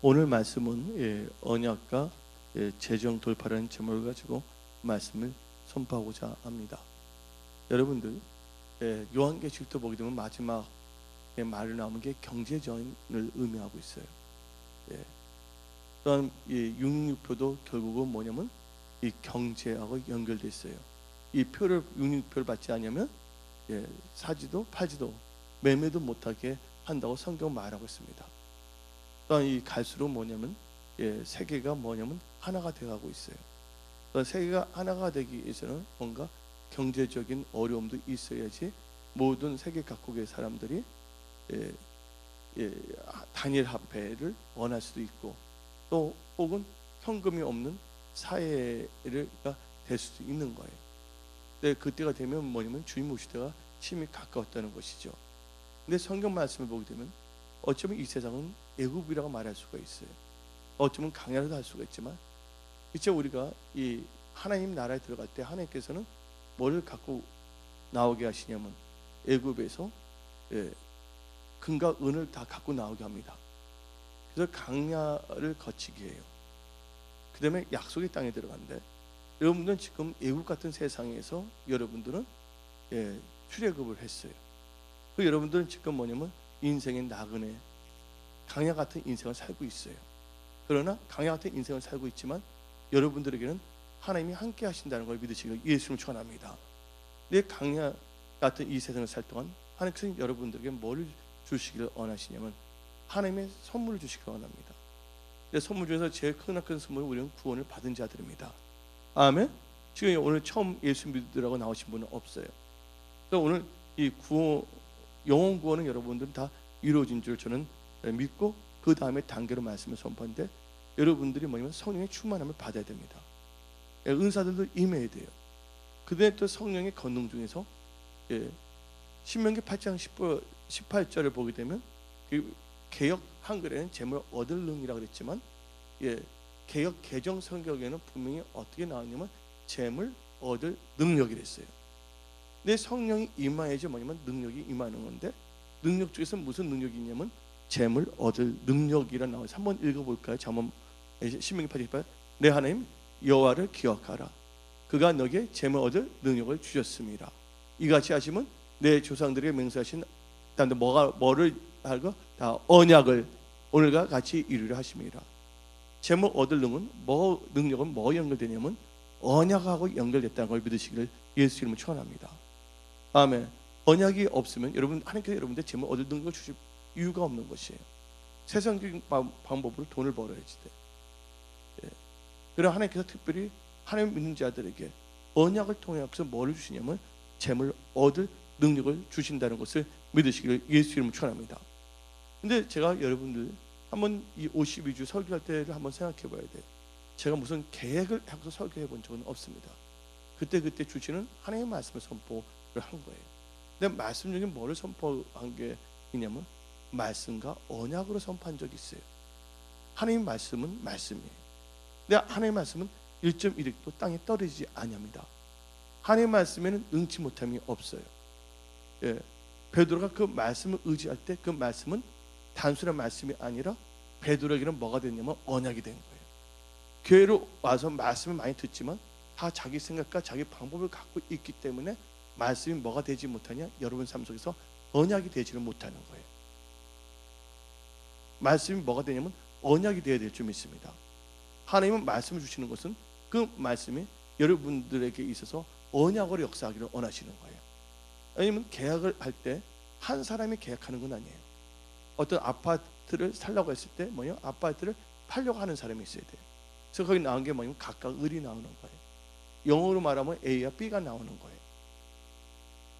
오늘 말씀은 언약과 재정 돌파라는 제목을 가지고 말씀을 선포하고자 합니다. 여러분들 요한계시록도 보게 되면 마지막 말을 나오는 게 경제전을 의미하고 있어요. 또한 666표도 결국은 뭐냐면 이 경제하고 연결돼 있어요. 이 표를 666표를 받지 않으면 사지도 팔지도 매매도 못하게 한다고 성경 말하고 있습니다. 또한 이 갈수록 뭐냐면 세계가 뭐냐면 하나가 되어가고 있어요. 세계가 하나가 되기 위해서는 뭔가 경제적인 어려움도 있어야지 모든 세계 각국의 사람들이 단일 화폐를 원할 수도 있고 또 혹은 현금이 없는 사회가 될 수도 있는 거예요. 근데 그때가 되면 뭐냐면 주님 오실 때가 심히 가까웠다는 것이죠. 근데 성경 말씀을 보게 되면 어쩌면 이 세상은 애굽이라고 말할 수가 있어요. 어쩌면 강야라도 할 수가 있지만 이제 우리가 이 하나님 나라에 들어갈 때 하나님께서는 뭐를 갖고 나오게 하시냐면 애굽에서 금과 은을 다 갖고 나오게 합니다. 그래서 강야를 거치게 해요. 그 다음에 약속의 땅에 들어간대. 여러분들은 지금 애굽 같은 세상에서 여러분들은 출애굽을 했어요. 그 여러분들은 지금 뭐냐면 인생의 나그네 강야 같은 인생을 살고 있어요. 그러나 강야 같은 인생을 살고 있지만 여러분들에게는 하나님이 함께 하신다는 걸 믿으시길 예수님을 축원합니다. 내 강야 같은 이 세상을 살 동안 하나님께서는 여러분들에게 뭘 주시기를 원하시냐면 하나님의 선물을 주시기를 원합니다. 선물 중에서 제일 큰 선물은 우리는 구원을 받은 자들입니다. 아멘. 지금 오늘 처음 예수 믿으라고 나오신 분은 없어요. 그래서 오늘 이 영혼 구원은 여러분들은 다 이루어진 줄 저는 믿고 그 다음에 단계로 말씀을 선포하는데 여러분들이 뭐냐면 성령의 충만함을 받아야 됩니다. 은사들도 임해야 돼요. 그다음에 또 성령의 권능 중에서 신명기 8장 18절을 보게 되면 개역 한글에는 재물 얻을 능이라고 그랬지만 개역 개정 성경에는 분명히 어떻게 나왔냐면 재물 얻을 능력이 됐어요. 내 성령이 임하야지 뭐냐면 능력이 임하는 건데 능력 중에서 무슨 능력이 있냐면 재물 얻을 능력이라 나와서 한번 읽어볼까요? 잠언 신명기 8장 내 하나님 여호와를 기억하라. 그가 너에게 재물 얻을 능력을 주셨습니다. 이같이 하시면 내 조상들에게 맹세하신 뭐를 하고 다 언약을 오늘과 같이 이루려 하십니다. 재물 얻을 능력은 뭐 연결되냐면 언약하고 연결됐다는 걸 믿으시기를 예수 이름으로 축원합니다. 아멘. 언약이 없으면 여러분 하나님께서 여러분들 재물 얻을 능력을 주실 이유가 없는 것이에요. 세상적인 방법으로 돈을 벌어야지 돼. 그러나 하나님께서 특별히 하나님 믿는 자들에게 언약을 통해서 뭐를 주시냐면 재물 얻을 능력을 주신다는 것을 믿으시기를 예수 이름으로 축원합니다. 근데 제가 여러분들 한번 이 52주 설교할 때를 한번 생각해 봐야 돼요. 제가 무슨 계획을 하고서 설교해 본 적은 없습니다. 그때 주시는 하나님의 말씀을 선포를 한 거예요. 근데 말씀 중에 뭐를 선포한 게 있냐면 말씀과 언약으로 선포한 적이 있어요. 하나님의 말씀은 말씀이에요. 근데 하나님의 말씀은 1.1획도 땅에 떨어지지 아니합니다. 하나님의 말씀에는 능치 못함이 없어요. 베드로가 그 말씀을 의지할 때 그 말씀은 단순한 말씀이 아니라 베드로에게는 뭐가 됐냐면 언약이 된 거예요. 교회로 와서 말씀을 많이 듣지만 다 자기 생각과 자기 방법을 갖고 있기 때문에 말씀이 뭐가 되지 못하냐? 여러분 삶 속에서 언약이 되지를 못하는 거예요. 말씀이 뭐가 되냐면 언약이 되어야 될 줄 믿습니다. 하나님은 말씀을 주시는 것은 그 말씀이 여러분들에게 있어서 언약으로 역사하기를 원하시는 거예요. 아니면 계약을 할 때 한 사람이 계약하는 건 아니에요. 어떤 아파트를 살려고 했을 때 아파트를 팔려고 하는 사람이 있어야 돼요. 그래서 거기 나온 게 각각 을이 나오는 거예요. 영어로 말하면 A와 B가 나오는 거예요.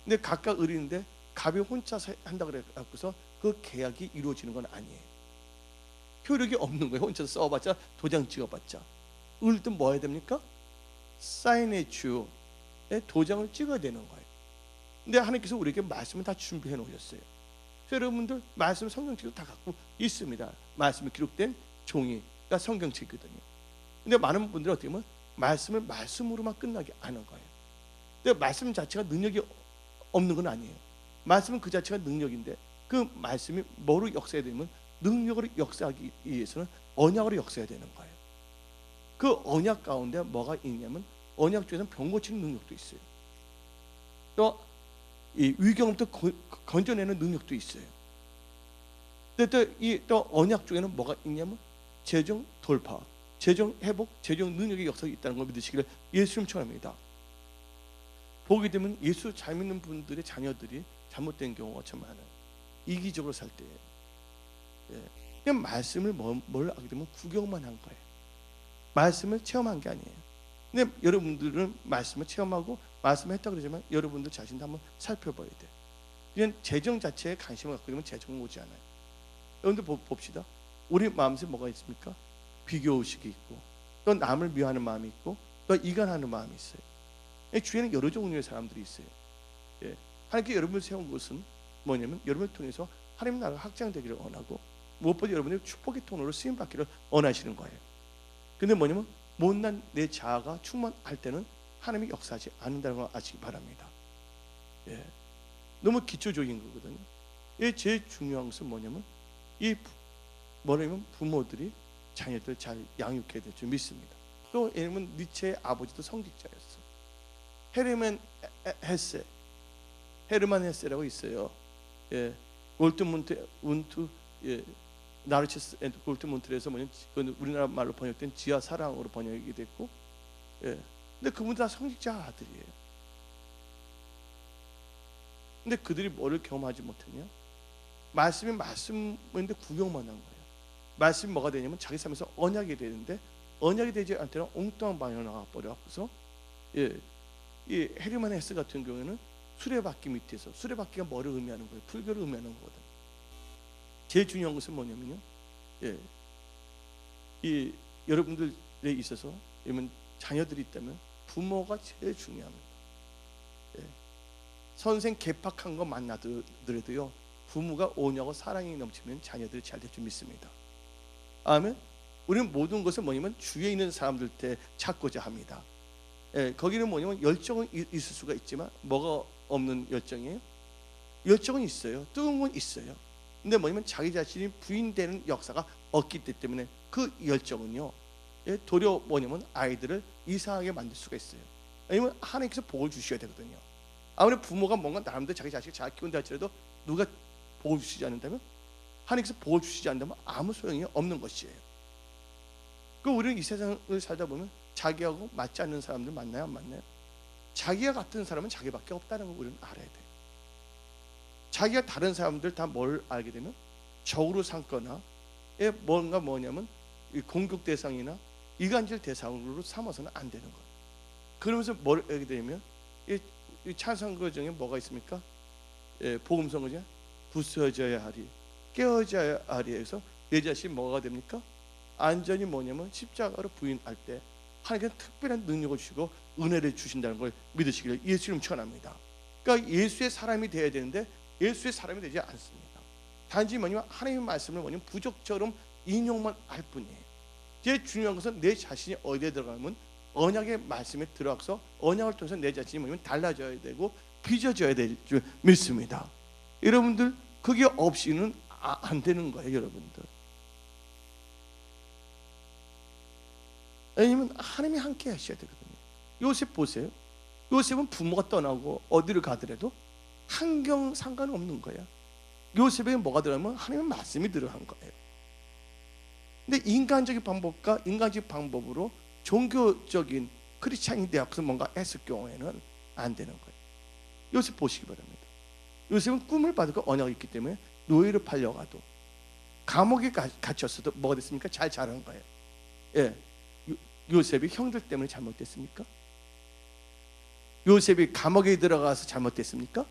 근데 각각 을인데 갑이 혼자서 한다 그래갖고서 그 계약이 이루어지는 건 아니에요. 효력이 없는 거예요. 혼자서 써봤자 도장 찍어봤자. 을도 뭐 해야 됩니까? 사인해주에 도장을 찍어야 되는 거예요. 근데 하나님께서 우리에게 말씀을 다 준비해 놓으셨어요. 여러분들 말씀 성경책도 다 갖고 있습니다. 말씀이 기록된 종이가 성경책이거든요. 근데 많은 분들이 어떻게 보면 말씀을 말씀으로만 끝나게 하는 거예요. 근데 말씀 자체가 능력이 없는 건 아니에요. 말씀은 그 자체가 능력인데 그 말씀이 뭐로 역사해야 되면 능력으로 역사하기 위해서는 언약으로 역사해야 되는 거예요. 그 언약 가운데 뭐가 있냐면 언약 중에서는 병 고치는 능력도 있어요. 또 이 위경부터 건져내는 능력도 있어요. 근데 또 언약 중에는 뭐가 있냐면 재정 돌파, 재정 회복, 재정 능력의 역사가 있다는 걸 믿으시기를 예수님 축원합니다. 보게 되면 예수 잘 믿는 분들의 자녀들이 잘못된 경우가 참 많아요. 이기적으로 살 때. 그냥 말씀을 뭘 하게 되면 구경만 한 거예요. 말씀을 체험한 게 아니에요. 근데 여러분들은 말씀을 체험하고 말씀을 했다 그러지만 여러분들 자신도 한번 살펴봐야 돼요. 그냥 재정 자체에 관심을 갖고 있으면 재정은 오지 않아요. 여러분들 봅시다. 우리 마음속에 뭐가 있습니까? 비교의식이 있고 또 남을 미워하는 마음이 있고 또 이간하는 마음이 있어요. 주위에는 여러 종류의 사람들이 있어요. 하나님께 여러분을 세운 것은 뭐냐면 여러분을 통해서 하나님 나라가 확장되기를 원하고 무엇보다 여러분의 축복의 통로로 쓰임받기를 원하시는 거예요. 근데 뭐냐면 못난 내 자아가 충만할 때는 하나님이 역사하지 않는다는 걸 아시기 바랍니다. 너무 기초적인 거거든요. 제일 중요한 것은 뭐냐면 부모들이 자녀들 잘 양육해야 될 줄 믿습니다. 또 예를 들면 니체의 아버지도 성직자였어. 헤르만 헤세라고 있어요. 골드문트 나르치스 앤드 골드문트에서 우리나라 말로 번역된 지하 사랑으로 번역이 됐고, 근데 그분들 다 성직자 아들이에요. 근데 그들이 뭐를 경험하지 못했냐? 말씀이 말씀인데 구경만 한 거예요. 말씀이 뭐가 되냐면 자기 삶에서 언약이 되는데 언약이 되지 않을 때는 엉뚱한 방향으로 나가버려서 이 헤르만 헤세 같은 경우에는 수레바퀴 밑에서, 수레바퀴가 뭐를 의미하는 거예요? 불교를 의미하는 거거든요. 제일 중요한 것은 뭐냐면요, 이 여러분들에 있어서 자녀들이 있다면 부모가 제일 중요합니다. 선생 개팍한 거 만나더라도요, 부모가 온유하고 사랑이 넘치면 자녀들이 잘 될 줄 믿습니다. 아멘. 우리는 모든 것을 뭐냐면 주위에 있는 사람들한테 찾고자 합니다. 거기는 뭐냐면 열정은 있을 수가 있지만 뭐가 없는 열정이에요? 열정은 있어요. 뜨거운 건 있어요. 근데 뭐냐면 자기 자신이 부인되는 역사가 없기 때문에 그 열정은요, 도리어 뭐냐면 아이들을 이상하게 만들 수가 있어요. 왜냐면 하나님께서 복을 주셔야 되거든요. 아무리 부모가 뭔가 나름대로 자기 자식을 잘 키운다 할지라도 누가 복을 주시지 않는다면, 하나님께서 복을 주시지 않는다면 아무 소용이 없는 것이에요. 그 우리는 이 세상을 살다 보면 자기하고 맞지 않는 사람들 만나요, 안 만나요? 자기와 같은 사람은 자기밖에 없다는 걸 우리는 알아야 돼요. 자기가 다른 사람들 다 뭘 알게 되면 적으로 삼거나 뭔가 뭐냐면 공격 대상이나 이간질 대상으로 삼아서는 안 되는 거예요. 그러면서 뭘 알게 되면 이 찬송가 중에 뭐가 있습니까? 복음성 중에 부서져야 하리, 깨어져야 하리 해서 내 자신이 뭐가 됩니까? 안전이 뭐냐면 십자가로 부인할 때 하나님께서 특별한 능력을 주시고 은혜를 주신다는 걸 믿으시기를 예수님 축원합니다. 그러니까 예수의 사람이 되어야 되는데 예수의 사람이 되지 않습니다. 단지 뭐냐면 하나님의 말씀을 뭐냐면 부적처럼 인용만 할 뿐이에요. 제일 중요한 것은 내 자신이 어디에 들어가면 언약의 말씀에 들어가서 언약을 통해서 내 자신이 뭐냐면 달라져야 되고 빚어져야 될 줄 믿습니다. 여러분들 그게 없이는 안 되는 거예요, 여러분들. 왜냐면 하나님이 함께 하셔야 되거든요. 요셉 보세요. 요셉은 부모가 떠나고 어디를 가더라도 환경 상관없는 거야. 요셉에게 뭐가 들어가면 하나님의 말씀이 들어간 거예요. 근데 인간적인 방법과 인간적인 방법으로 종교적인 크리스찬이 되어서 뭔가 했을 경우에는 안 되는 거예요. 요셉 보시기 바랍니다. 요셉은 꿈을 받고 언약이 있기 때문에 노예로 팔려가도 감옥에 갇혔어도 뭐가 됐습니까? 잘 자란 거예요. 요셉이 형들 때문에 잘못됐습니까? 요셉이 감옥에 들어가서 잘못됐습니까?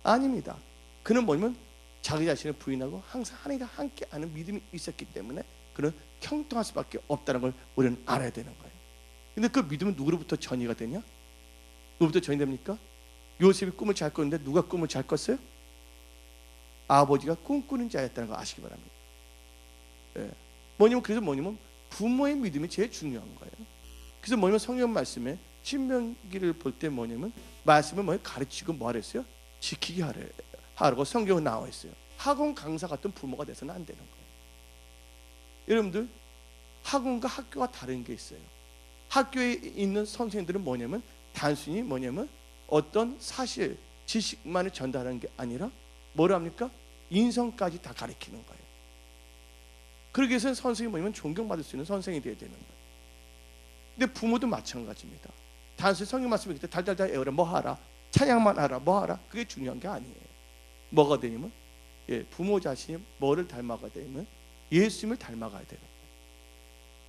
아닙니다. 그는 뭐냐면 자기 자신을 부인하고 항상 하나님과 함께하는 믿음이 있었기 때문에 그는 형통할 수밖에 없다는 걸 우리는 알아야 되는 거예요. 근데 그 믿음은 누구로부터 전이가 되냐? 누구부터 전이 됩니까? 요셉이 꿈을 잘 꿨는데 누가 꿈을 잘 꿨어요? 아버지가 꿈꾸는 자였다는 걸 아시기 바랍니다. 그래서 뭐냐면 부모의 믿음이 제일 중요한 거예요. 그래서 뭐냐면 성경 말씀에 신명기를 볼 때 뭐냐면 말씀을 가르치고 뭐 하랬어요? 지키게 하라고 성경에 나와 있어요. 학원 강사 같은 부모가 돼서는 안 되는 거예요. 여러분들 학원과 학교가 다른 게 있어요. 학교에 있는 선생님들은 뭐냐면 단순히 뭐냐면 어떤 사실 지식만을 전달하는 게 아니라 뭐라 합니까? 인성까지 다 가르치는 거예요. 그러기 위해서는 선생님이 뭐냐면 존경받을 수 있는 선생이 되어야 되는 거예요. 근데 부모도 마찬가지입니다. 단순히 성경 말씀을 때 달달달 외우라, 뭐 하라, 찬양만 하라, 뭐 하라, 그게 중요한 게 아니에요. 뭐가 되냐면 부모 자신이 뭐를 닮아가야 되냐면 예수님을 닮아가야 되는 거예요.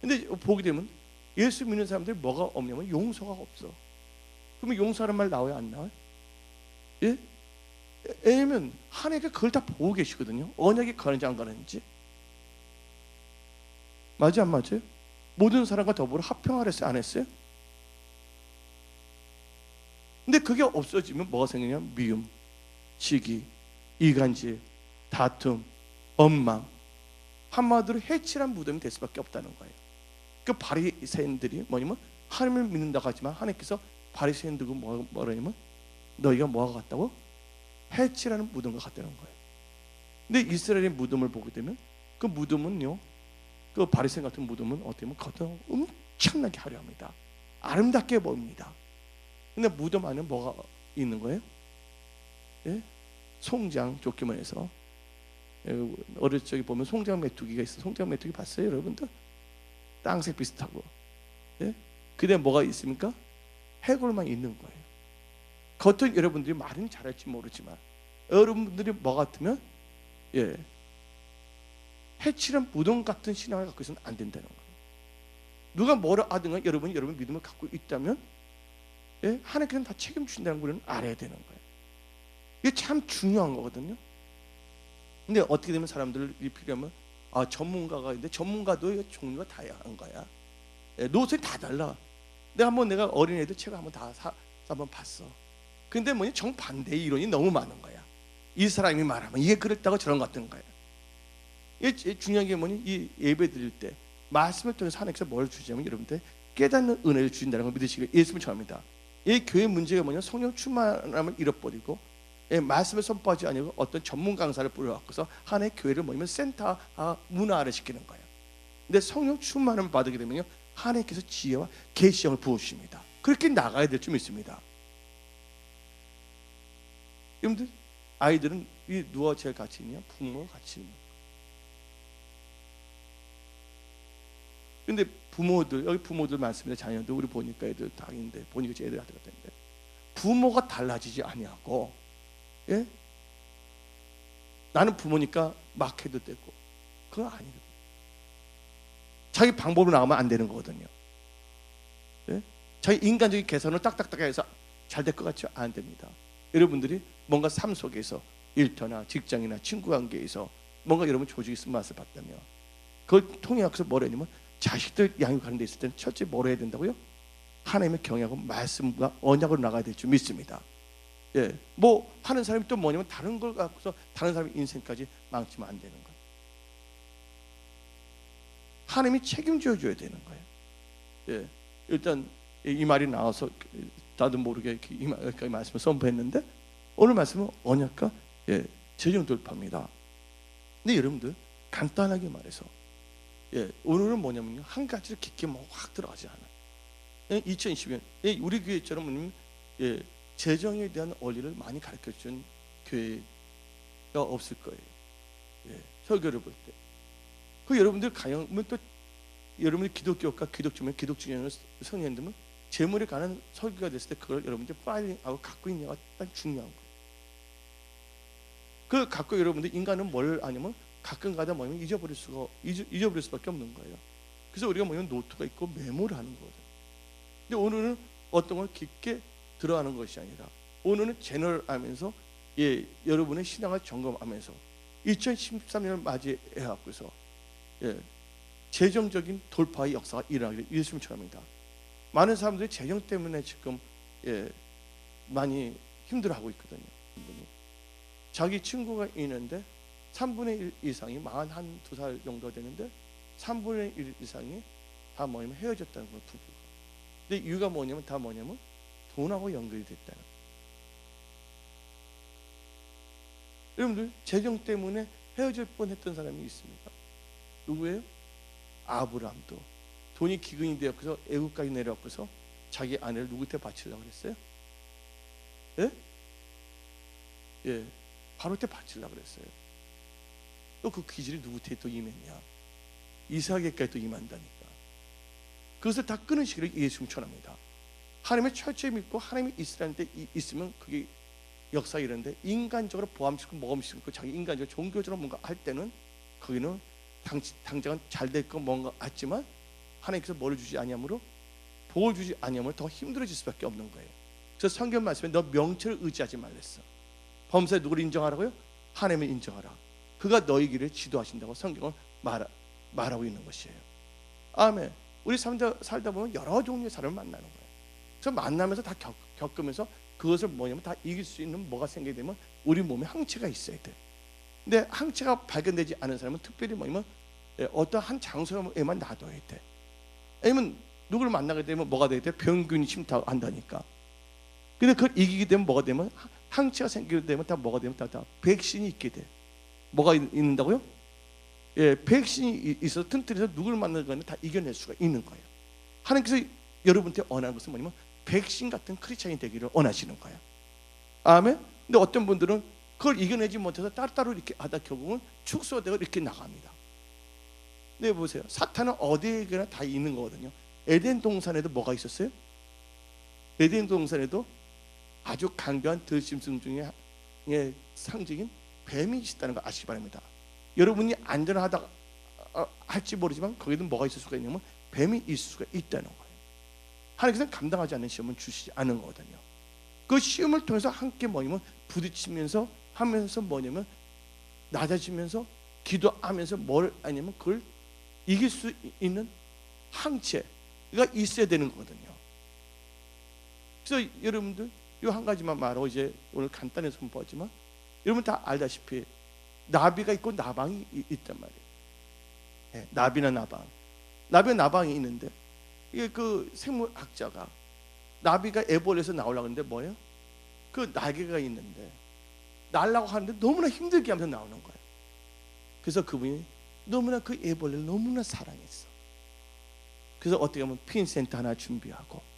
근데 보게 되면 예수 믿는 사람들이 뭐가 없냐면 용서가 없어. 그러면 용서하는 말 나와요, 안 나와요? 예? 왜냐면 하나님께 그걸 다 보고 계시거든요. 언약이 가는지 안 가는지. 맞아, 안 맞아요? 모든 사람과 더불어 합평하라 했어요, 안 했어요? 근데 그게 없어지면 뭐가 생기냐면 미움, 시기, 이간질, 다툼, 원망, 한마디로 해칠한 무덤이 될 수밖에 없다는 거예요. 그 바리새인들이 뭐냐면 하나님을 믿는다고 하지만 하나님께서 바리새인들고 뭐라냐면 너희가 뭐가 같다고? 해칠하는 무덤과 같다는 거예요. 근데 이스라엘의 무덤을 보게 되면 그 무덤은요, 그 바리새인 같은 무덤은 어떻게 보면 겉은 엄청나게 화려합니다. 아름답게 보입니다. 근데 무덤 안에 뭐가 있는 거예요? 예? 송장, 좁기만 해서 어릴 적에 보면 송장 메뚜기가 있어. 송장 메뚜기 봤어요, 여러분들? 땅색 비슷하고. 예? 그다음에 뭐가 있습니까? 해골만 있는 거예요. 겉은 여러분들이 말은 잘할지 모르지만 여러분들이 뭐 같으면 해칠한 무덤 같은 신앙을 갖고 있으면 안 된다는 거예요. 누가 뭐라 하든가 여러분이 여러분 믿음을 갖고 있다면 하나님께서는 다 책임주신다는 걸 알아야 되는 거예요. 이게 참 중요한 거거든요. 근데 어떻게 되면 사람들이 필요하면 전문가가 있는데 전문가도 종류가 다양한 거야. 노선이 다 달라. 내가 어린애들 책을 한번 한번 봤어. 근데 뭐냐, 정반대의 이론이 너무 많은 거야. 이 사람이 말하면 이게 그랬다고 저런 것 같은 거야. 이게 중요한 게 뭐니? 이 예배 드릴 때 말씀을 통해서 하나님께서 뭘 주시냐면 여러분들 깨닫는 은혜를 주신다는 걸 믿으시길 예수님을 전합니다. 이 교회 문제가 뭐냐, 성령 충만함을 잃어버리고 말씀을 선포하지 아니고 어떤 전문 강사를 불러갖고서 하나의 교회를 뭐냐면 센터 문화를 시키는 거예요. 근데 성령 충만함을 받게 되면요, 하나님께서 지혜와 계시형을 부어주십니다. 그렇게 나가야 될 줄 믿습니다. 여러분들 아이들은 누가 제일 같이 있냐? 부모가 같이 있는 거예요. 근데 부모들, 여기 부모들 많습니다. 자녀들 우리 보니까 애들 다 있는데 보니까 애들 아들 같은데 부모가 달라지지 아니하고 나는 부모니까 막 해도 되고 그건 아니거든요. 자기 방법으로 나가면 안 되는 거거든요. 자기 인간적인 개선을 딱딱딱 해서 잘 될 것 같지 안 됩니다. 여러분들이 뭔가 삶 속에서 일터나 직장이나 친구 관계에서 뭔가 여러분 조직이 쓴 맛을 봤다면 그걸 통해서 뭐라 하냐면 자식들 양육하는 데 있을 때는 첫째 뭐라 해야 된다고요? 하나님의 경외하고 말씀과 언약으로 나가야 될 줄 믿습니다. 뭐 하는 사람이 또 뭐냐면 다른 걸 갖고서 다른 사람의 인생까지 망치면 안 되는 거예요. 하나님이 책임져 줘야 되는 거예요. 일단 이 말이 나와서 나도 모르게 이 말씀을 선포했는데 오늘 말씀은 언약과 재정 돌파입니다. 근데 여러분들 간단하게 말해서 오늘은 뭐냐면요, 한 가지를 깊게 확 들어가지 않아요. 2020년 우리 교회처럼 재정에 대한 원리를 많이 가르쳐준 교회가 없을 거예요. 설교를 볼 때. 그 여러분들 가면 또 여러분들 기독교과 기독주면 기독주의 성령님들은 재물에 관한 설교가 됐을 때 그걸 여러분들 파일링하고 갖고 있냐가 딱 중요한 거예요. 그 갖고 여러분들 인간은 뭘 아냐면 가끔가다 뭐냐면 잊어버릴 수밖에 없는 거예요. 그래서 우리가 뭐냐면 노트가 있고 메모를 하는 거거든요. 근데 오늘은 어떤 걸 깊게 들어가는 것이 아니라 오늘은 제너럴하면서 여러분의 신앙을 점검하면서 2013년을 맞이해갖고서 재정적인 돌파의 역사가 일어나기를 예수님 축원합니다. 많은 사람들이 재정 때문에 지금 많이 힘들어하고 있거든요. 자기 친구가 있는데 3분의 1 이상이 42살 정도 되는데 3분의 1 이상이 다 뭐냐면 헤어졌다는 거예요, 부부가. 근데 이유가 뭐냐면 다 뭐냐면 돈하고 연결이 됐다는 거예요. 여러분들 재정 때문에 헤어질 뻔했던 사람이 있습니까? 누구예요? 아브라함도 돈이 기근이 되었고서 애국까지 내려왔고서 자기 아내를 누구한테 바치려고 그랬어요? 예? 예, 바로한테 바치려고 그랬어요. 또 그 기질이 누구한테 또 임했냐? 이삭에게까지 또 임한다니까. 그것을 다 끊으시기를 예수님 전합니다. 하나님을 철저히 믿고 하나님이 이스라엘한테 있으면 그게 역사 이런데, 인간적으로 보암시키고 모험시키고 자기 인간적으로 종교적으로 뭔가 할 때는 거기는 당장은 잘 될 거 뭔가 같지만 하나님께서 뭘 주지 아니함으로, 복을 주지 아니함으로 더 힘들어질 수밖에 없는 거예요. 그래서 성경 말씀에 너 명철을 의지하지 말랬어. 범사에 누구를 인정하라고요? 하나님을 인정하라. 그가 너희 길을 지도하신다고 성경은 말하고 있는 것이에요. 아멘. 우리 살다 보면 여러 종류의 사람을 만나는 거예요. 그래서 만나면서 다 겪으면서 그것을 뭐냐면 다 이길 수 있는 뭐가 생기게 되면 우리 몸에 항체가 있어야 돼. 근데 항체가 발견되지 않은 사람은 특별히 뭐냐면 어떤 한 장소에만 놔둬야 돼. 아니면 누구를 만나게 되면 뭐가 되게 돼? 병균이 침투한다니까. 근데 그걸 이기게 되면 뭐가 되면 항체가 생기게 되면 다 뭐가 되면 다 백신이 있게 돼. 뭐가 있는다고요? 예, 백신이 있어서 튼튼해서 누구를 만나든 다 이겨낼 수가 있는 거예요. 하나님께서 여러분한테 원하는 것은 뭐냐면 백신 같은 크리스찬이 되기를 원하시는 거예요. 아멘. 근데 어떤 분들은 그걸 이겨내지 못해서 따로따로 이렇게 하다 결국은 축소되고 이렇게 나갑니다. 네, 보세요. 사탄은 어디에나 다 있는 거거든요. 에덴 동산에도 뭐가 있었어요? 에덴 동산에도 아주 강교한 들짐승 중에 상징인 뱀이 있다는 거 아시기 바랍니다. 여러분이 안전하다 할지 모르지만 거기도 뭐가 있을 수가 있냐면 뱀이 있을 수가 있다는 거예요. 하나님께서는 감당하지 않는 시험은 주시지 않은 거거든요. 그 시험을 통해서 함께 뭐냐면 부딪히면서 하면서 뭐냐면 낮아지면서 기도하면서 뭘 아니면 그걸 이길 수 있는 항체가 있어야 되는 거거든요. 그래서 여러분들 이 한 가지만 말하고 이제 오늘 간단히 선포하지만, 여러분 다 알다시피 나비가 있고 나방이 있단 말이에요. 네, 나비나 나방이 있는데, 이게 그 생물학자가 나비가 애벌레에서 나오려고 하는데 뭐예요? 그 날개가 있는데 날라고 하는데 너무나 힘들게 하면서 나오는 거예요. 그래서 그분이 너무나 그 애벌레를 너무나 사랑했어. 그래서 어떻게 하면 핀센트 하나 준비하고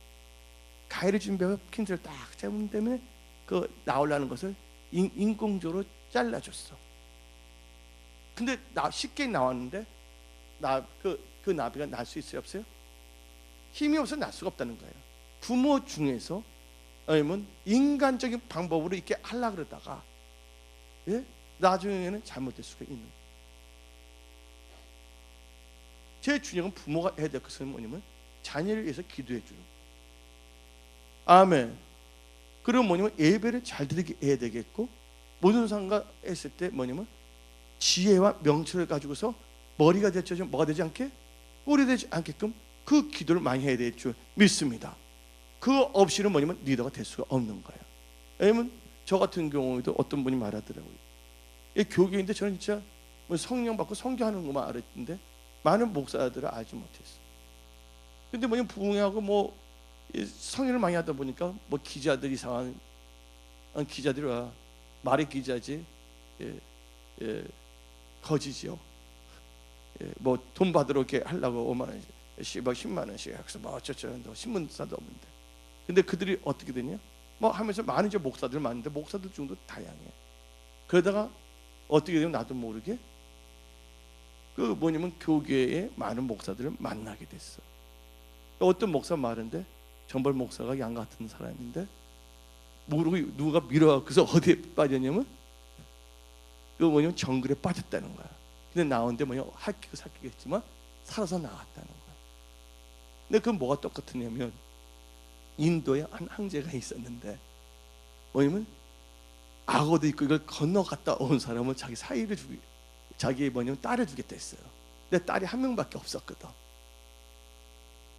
가위를 준비하고 핀센트를 딱 잡은 다음에 그 나오려는 것을 인공적으로 잘라줬어. 근데 쉽게 나왔는데 그 나비가 날 수 있어요, 없어요? 힘이 없어서 날 수가 없다는 거예요. 부모 중에서 아니면 인간적인 방법으로 이렇게 하려고 그러다가 나중에는 잘못될 수가 있는 거예요. 제일 중요한 건 부모가 해야 될 것은 뭐냐면 자녀를 위해서 기도해 주는 거예요. 아멘. 그리고 뭐냐면 예배를 잘 드리게 해야 되겠고, 모든 상가 했을 때 뭐냐면 지혜와 명철을 가지고서 머리가 되지 뭐가 되지 않게 꼴이 되지 않게끔 그 기도를 많이 해야 될 줄 믿습니다. 그거 없이는 뭐냐면 리더가 될 수가 없는 거예요. 왜냐면 저 같은 경우에도 어떤 분이 말하더라고요. 교계인데 저는 진짜 뭐 성령 받고 성교하는 것만 알았는데 많은 목사들을 알지 못했어. 근데 뭐냐면 부흥하고 뭐 성인을 많이 하다 보니까 뭐 기자들 이상한 기자들이 와 말이 기자지 거지지요. 뭐 돈 받으러 이렇게 하려고 5만 원씩 10만 원씩 해서 뭐 어쩌죠. 신문사도 없는데. 근데 그들이 어떻게 되냐? 뭐 하면서 많은 이제 목사들 많은데 목사들 중도 다양해. 그러다가 어떻게 되면 나도 모르게 그 뭐냐면 교계에 많은 목사들을 만나게 됐어. 어떤 목사 말인데 정벌 목사가 양 같은 사람인데 모르고 누가 밀어서 어디에 빠졌냐면 그 뭐냐면 정글에 빠졌다는 거야. 근데 나오는데 뭐냐 할기고 살기겠지만 살아서 나왔다는 거야. 근데 그건 뭐가 똑같으냐면 인도에 한 황제가 있었는데 뭐냐면 악어도 있고 이걸 건너갔다 온 사람은 자기 사이를 주기, 자기 뭐냐면 딸을 주겠다 했어요. 근데 딸이 한 명밖에 없었거든.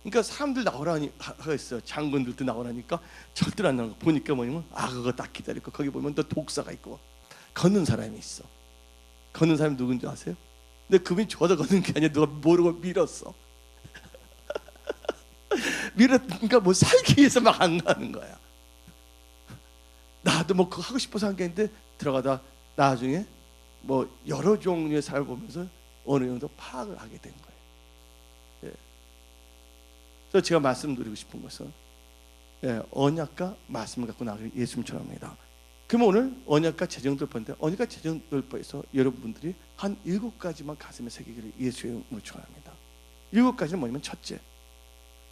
그러니까 사람들 나오라니까 했어요. 장군들도 나오라니까 절대로 안 나오는 거 보니까 뭐냐면 악어가 딱 기다리고 거기 보면 또 독사가 있고 걷는 사람이 있어. 걷는 사람이 누군지 아세요? 근데 그분이 좋아서 걷는 게 아니라 누가 모르고 밀었어. 밀었으니까 뭐 살기 위해서 막 안 가는 거야. 나도 뭐 그거 하고 싶어서 한 게 있는데 들어가다 나중에 뭐 여러 종류의 삶을 보면서 어느 정도 파악을 하게 된 거예요. 그래서 제가 말씀드리고 싶은 것은 언약과 말씀을 갖고 나가기를 예수님 축원합니다. 그러면 오늘 언약과 재정돌파인데 언약과 재정돌파에서 여러분들이 한 7가지만 가슴에 새기기를 예수님을 축원합니다. 7가지는 뭐냐면 첫째,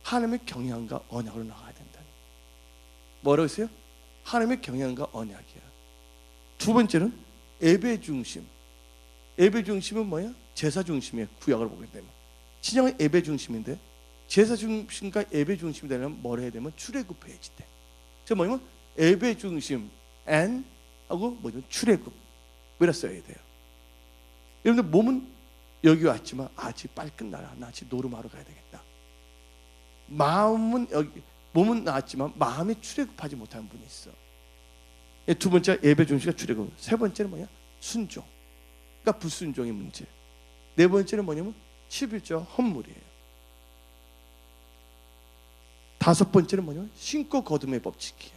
하나님의 경외함과 언약으로 나가야 된다. 뭐라고 했어요? 하나님의 경외함과 언약이야. 두 번째는 예배 중심. 예배 중심은 뭐야? 제사 중심이에요. 구약을 보게 되면 신약은 예배 중심인데 제사 중심과 예배 중심이 되려면 뭘 해야 되면 출애굽해야지 돼. 그래서 뭐냐면 예배 중심 and 하고 뭐냐면 출애굽 이라 써야 돼요. 여러분들 몸은 여기 왔지만 아직 빨리 끝나라. 나 아직 노름하러 가야 되겠다. 마음은 여기 몸은 나왔지만 마음이 출애굽하지 못하는 분이 있어. 두 번째 예배 중심과 출애굽. 세 번째는 뭐냐? 순종. 그러니까 불순종의 문제. 네 번째는 뭐냐면 11조 헌물이에요. 다섯 번째는 뭐냐면 신고 거듭의 법칙이에요.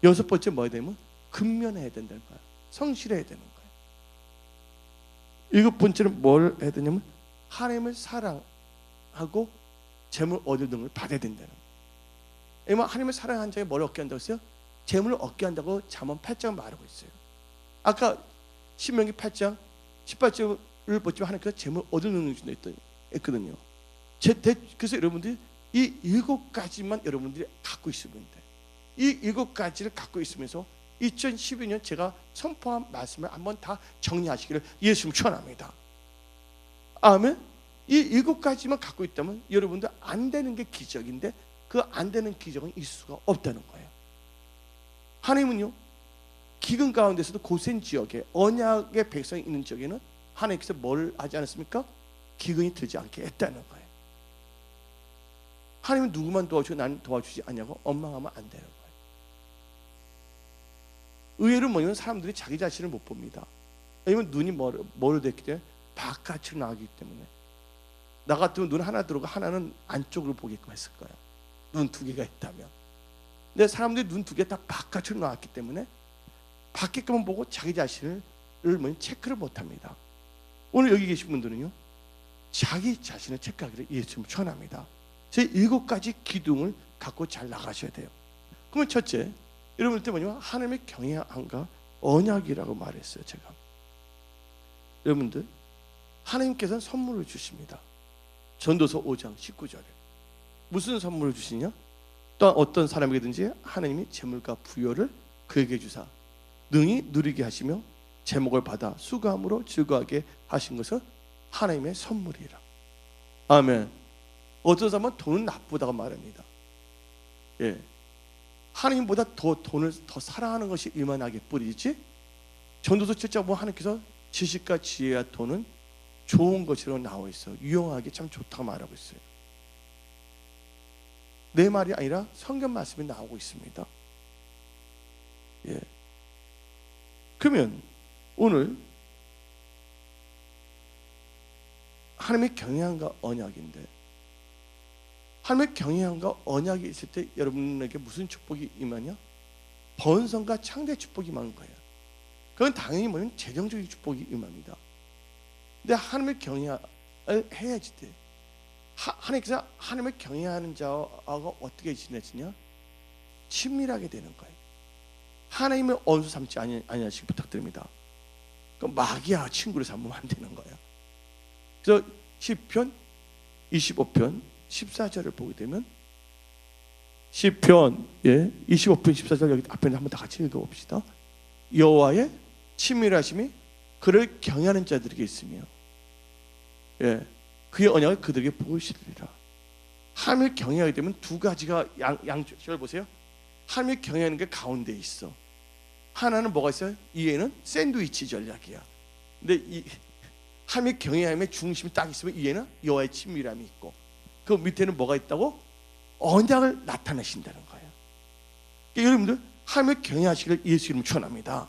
여섯 번째 뭐야 되면 근면해야 된다는 거야. 성실해야 되는 거야. 일곱 번째는 뭘 해야 되냐면 하나님을 사랑하고 재물 얻을 등을 받아야 된다는 거야. 왜냐면 하나님을 사랑한 자에 뭘 얻게 한다고 했어요? 재물을 얻게 한다고 잠언 8장 말하고 있어요. 아까 신명기 8장 18절을 보지만 하나님께서 재물 얻을 능력을 준다 했거든요. 그래서 여러분들이 이 7가지만 여러분들이 갖고 있으면 돼. 이 7가지를 갖고 있으면서 2012년 제가 선포한 말씀을 한번 다 정리하시기를 예수님 축원합니다. 아멘. 이 7가지만 갖고 있다면 여러분들 안 되는 게 기적인데 그 안 되는 기적은 있을 수가 없다는 거예요. 하나님은요 기근 가운데서도 고센 지역에 언약의 백성이 있는 지역에는 하나님께서 뭘 하지 않았습니까? 기근이 들지 않게 했다는 거예요. 하나님은 누구만 도와주고 나는 도와주지 않냐고 원망하면 안 되는 거예요. 의외로 뭐냐면 사람들이 자기 자신을 못 봅니다. 왜냐면 눈이 뭐로 됐기 때문에 바깥으로 나가기 때문에. 나 같으면 눈 하나 들어오고 하나는 안쪽으로 보게끔 했을 거야. 눈 2개가 있다면. 근데 사람들이 눈 2개 다 바깥으로 나왔기 때문에 밖에만 보고 자기 자신을 체크를 못합니다. 오늘 여기 계신 분들은요 자기 자신을 체크하기를 예수님 축원합니다. 제 7가지 기둥을 갖고 잘 나가셔야 돼요. 그러면 첫째, 여러분들 뭐냐면 하나님의 경외함과 언약이라고 말했어요. 제가 여러분들 하나님께서는 선물을 주십니다. 전도서 5장 19절에 무슨 선물을 주시냐? 또한 어떤 사람에게든지 하나님이 재물과 부여를 그에게 주사 능히 누리게 하시며 제목을 받아 수고함으로 즐거워하게 하신 것은 하나님의 선물이라. 아멘. 어떤 사람은 돈은 나쁘다고 말합니다. 예, 하나님보다 돈을 더 사랑하는 것이 이만하게 뿌리지. 전도서 7장 보면 하나님께서 지식과 지혜와 돈은 좋은 것으로 나와 있어요. 유용하게 참 좋다고 말하고 있어요. 내 말이 아니라 성경 말씀이 나오고 있습니다. 예. 그러면 오늘 하나님의 경외함과 언약인데 하나님의 경외함과 언약이 있을 때 여러분에게 무슨 축복이 임하냐? 번성과 창대 축복이 임하는 거예요. 그건 당연히 뭐냐면 재정적인 축복이 임합니다. 근데 하나님의 경외를 해야지 돼. 하나님께서 하나님을 경외하는 자하고 어떻게 지내시냐? 친밀하게 되는 거예요. 하나님을 원수 삼지 아니하시기 부탁드립니다. 그럼 마귀와 친구를 삼으면 안 되는 거예요. 그래서 시편 25편 14절을 보게 되면 시편 25편 14절 여기 앞에 한번 다 같이 읽어봅시다. 여호와의 친밀하심이 그를 경외하는 자들에게 있으며 그의 언약을 그들에게 보이시리라. 하나님을 경외하게 되면 두 가지가 양쪽을 보세요. 하나님을 경외하는 게 가운데 있어. 하나는 뭐가 있어요? 이에는 샌드위치 전략이야. 근데 이 하나님의 경외함의 중심이 딱 있으면 이에는 여호와의 친밀함이 있고 그 밑에는 뭐가 있다고? 언약을 나타내신다는 거예요. 그러니까 여러분들 하나님을 경외하시기를 예수 이름으로 축원합니다.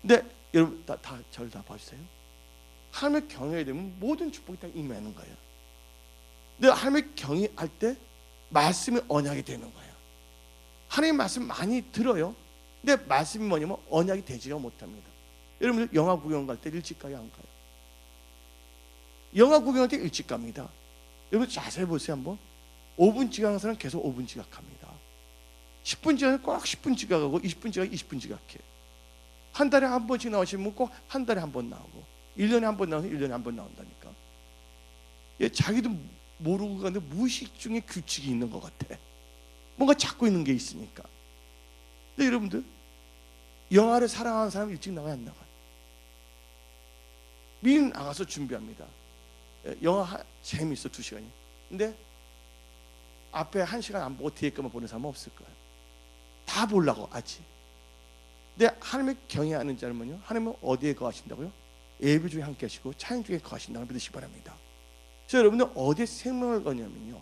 근데 여러분 저를 다 봐주세요. 하나님을 경외해야 되면 모든 축복이 다 임하는 거예요. 근데 하나님을 경외할 때 말씀이 언약이 되는 거예요. 하나님 말씀 많이 들어요. 근데 말씀이 뭐냐면 언약이 되지가 못합니다. 여러분들 영화 구경 갈 때 일찍 가요, 안 가요? 영화 구경할 때 일찍 갑니다. 여러분 자세히 보세요 한번. 5분 지각하는 사람 계속 5분 지각합니다. 10분 지각은 꼭 10분 지각하고 20분 지각 20분 지각해. 한 달에 한 번씩 나오시면 꼭 한 달에 한 번 나오고 1년에 한 번 나오면 1년에 한 번 나온다니까. 자기도 모르고 가는데 무의식 중에 규칙이 있는 것 같아. 뭔가 잡고 있는 게 있으니까. 근데 여러분들 영화를 사랑하는 사람은 일찍 나가야 안 나가. 미리 나가서 준비합니다. 영화 재미있어 2시간이. 근데 앞에 1시간 안 보고 뒤에 것만 보는 사람은 없을 거예요. 다 보려고 아직. 근데 하나님의 경외하는 자는요, 하나님은 어디에 거하신다고요? 예배 중에 함께 하시고 찬양 중에 거하신다고 믿으시기 바랍니다. 그래서 여러분들 어디에 생명을 거냐면요,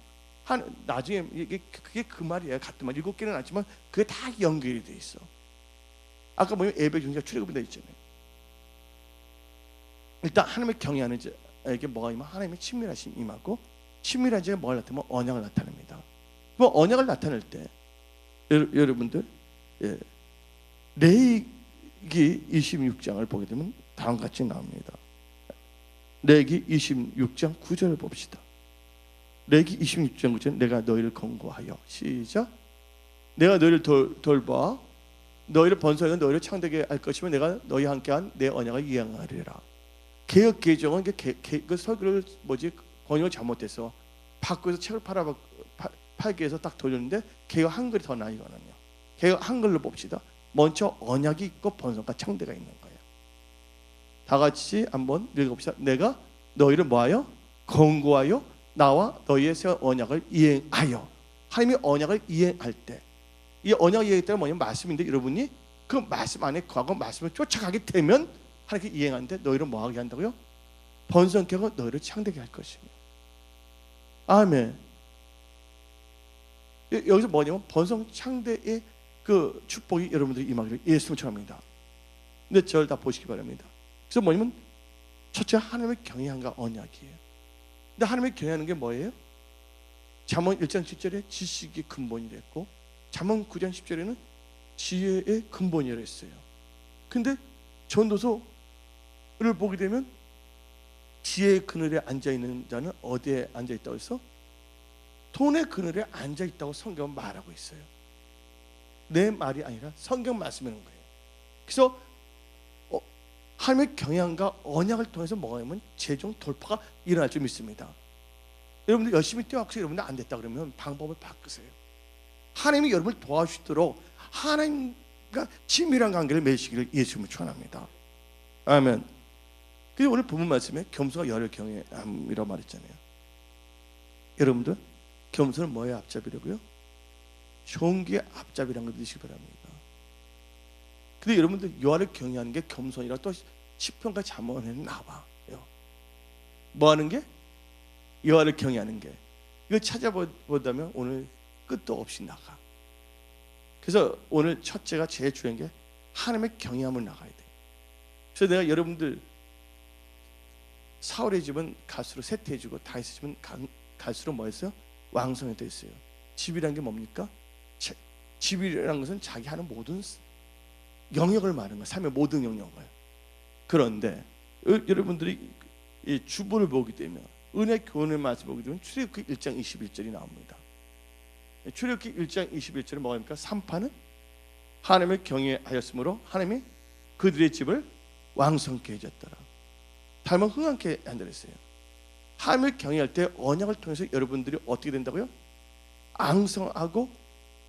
나중에 그게 그 말이에요. 같은 말 7개는 아니지만 그게 다 연결이 돼 있어. 아까 뭐냐면 예배 중에 출애굽이 돼 있잖아요. 일단 하나님의 경외하는 자에게 뭐가 임하면 하나님의 친밀하심이 임하고, 친밀한 자가 뭘 나타내면 언약을 나타냅니다. 그럼 언약을 나타낼 때 여러분들 레위기 26장을 보게 되면 다음과 같이 나옵니다. 레위기 26장 9절을 봅시다. 레위기 26장 9절. 내가 너희를 권고하여, 시작. 내가 너희를 돌봐 너희를 번성하여 너희를 창대하게 할 것이며 내가 너희와 함께한 내 언약을 이행하리라. 개역 개정은 그 설교를 번역을 잘못해서 바꿔서 책을 팔기 위해서 딱 돌렸는데 개역 한글이 더 나이거든요. 개역 한글로 봅시다. 먼저 언약이 있고 번성과 창대가 있는 거예요. 다 같이 한번 읽어봅시다. 내가 너희를 뭐하여? 권고하여 나와 너희의 세운 언약을 이행하여. 하나님이 언약을 이행할 때, 이 언약을 이행할 때는 뭐냐면 말씀인데, 여러분이 그 말씀 안에 거하고 말씀을 쫓아가게 되면 하나님께 이행하는데 너희를 뭐하게 한다고요? 번성케 하고 너희를 창대하게 할 것이며. 아멘. 여기서 뭐냐면 번성 창대의 그 축복이 여러분들이 임하기를 예수님을 축원합니다. 근데 저를 다 보시기 바랍니다. 그래서 뭐냐면 첫째 하나님의 경외함과 언약이에요. 근데 하나님의 경외하는 게 뭐예요? 잠언 1장 10절에 지식이 근본이 됐고, 잠언 9장 10절에는 지혜의 근본이라 했어요. 근데 전도서를 보게 되면 지혜의 그늘에 앉아있는 자는 어디에 앉아있다고 해서? 돈의 그늘에 앉아있다고 성경은 말하고 있어요. 내 말이 아니라 성경 말씀이라는 거예요. 그래서 하나님의 경향과 언약을 통해서 뭐가 되면 최종 돌파가 일어날 줄 믿습니다. 여러분들 열심히 뛰어학서 여러분들 안 됐다 그러면 방법을 바꾸세요. 하나님이 여러분을 도와주시도록 하나님과 친밀한 관계를 맺으시기를 예수님을 축원합니다. 아멘. 그래서 오늘 본문 말씀에 겸손과 열을 경외함이라고 말했잖아요. 여러분들 겸손은 뭐의 앞잡이라고요? 존귀의 앞잡이라는 걸 믿으시기 바랍니다. 근데 여러분들 여호와를 경외하는 게 겸손이라 또 시편과 잠언에 나와요. 뭐 하는 게? 여호와를 경외하는 게. 이거 찾아보다면 오늘 끝도 없이 나가. 그래서 오늘 첫째가 제일 중요한 게 하나님의 경외함을 나가야 돼. 그래서 내가 여러분들 사울의 집은 갈수록 쇠퇴해지고 다윗의 집은 갈수록 뭐였어요? 왕성이 됐어요. 집이란 게 뭡니까? 집이라는 것은 자기 하는 모든 영역을 말하는 거예요. 삶의 모든 영역을. 그런데 여러분들이 이 주보를 보게 되면, 은혜 교훈의 말씀 보게 되면 출애굽기 1장 21절이 나옵니다. 출애굽기 1장 21절은 뭐입니까? 3파는 하나님을 경외하였으므로 하나님이 그들의 집을 왕성케 해줬더라. 닮은 흥하게 한다 그랬어요. 하나님을 경외할 때 언약을 통해서 여러분들이 어떻게 된다고요? 앙성하고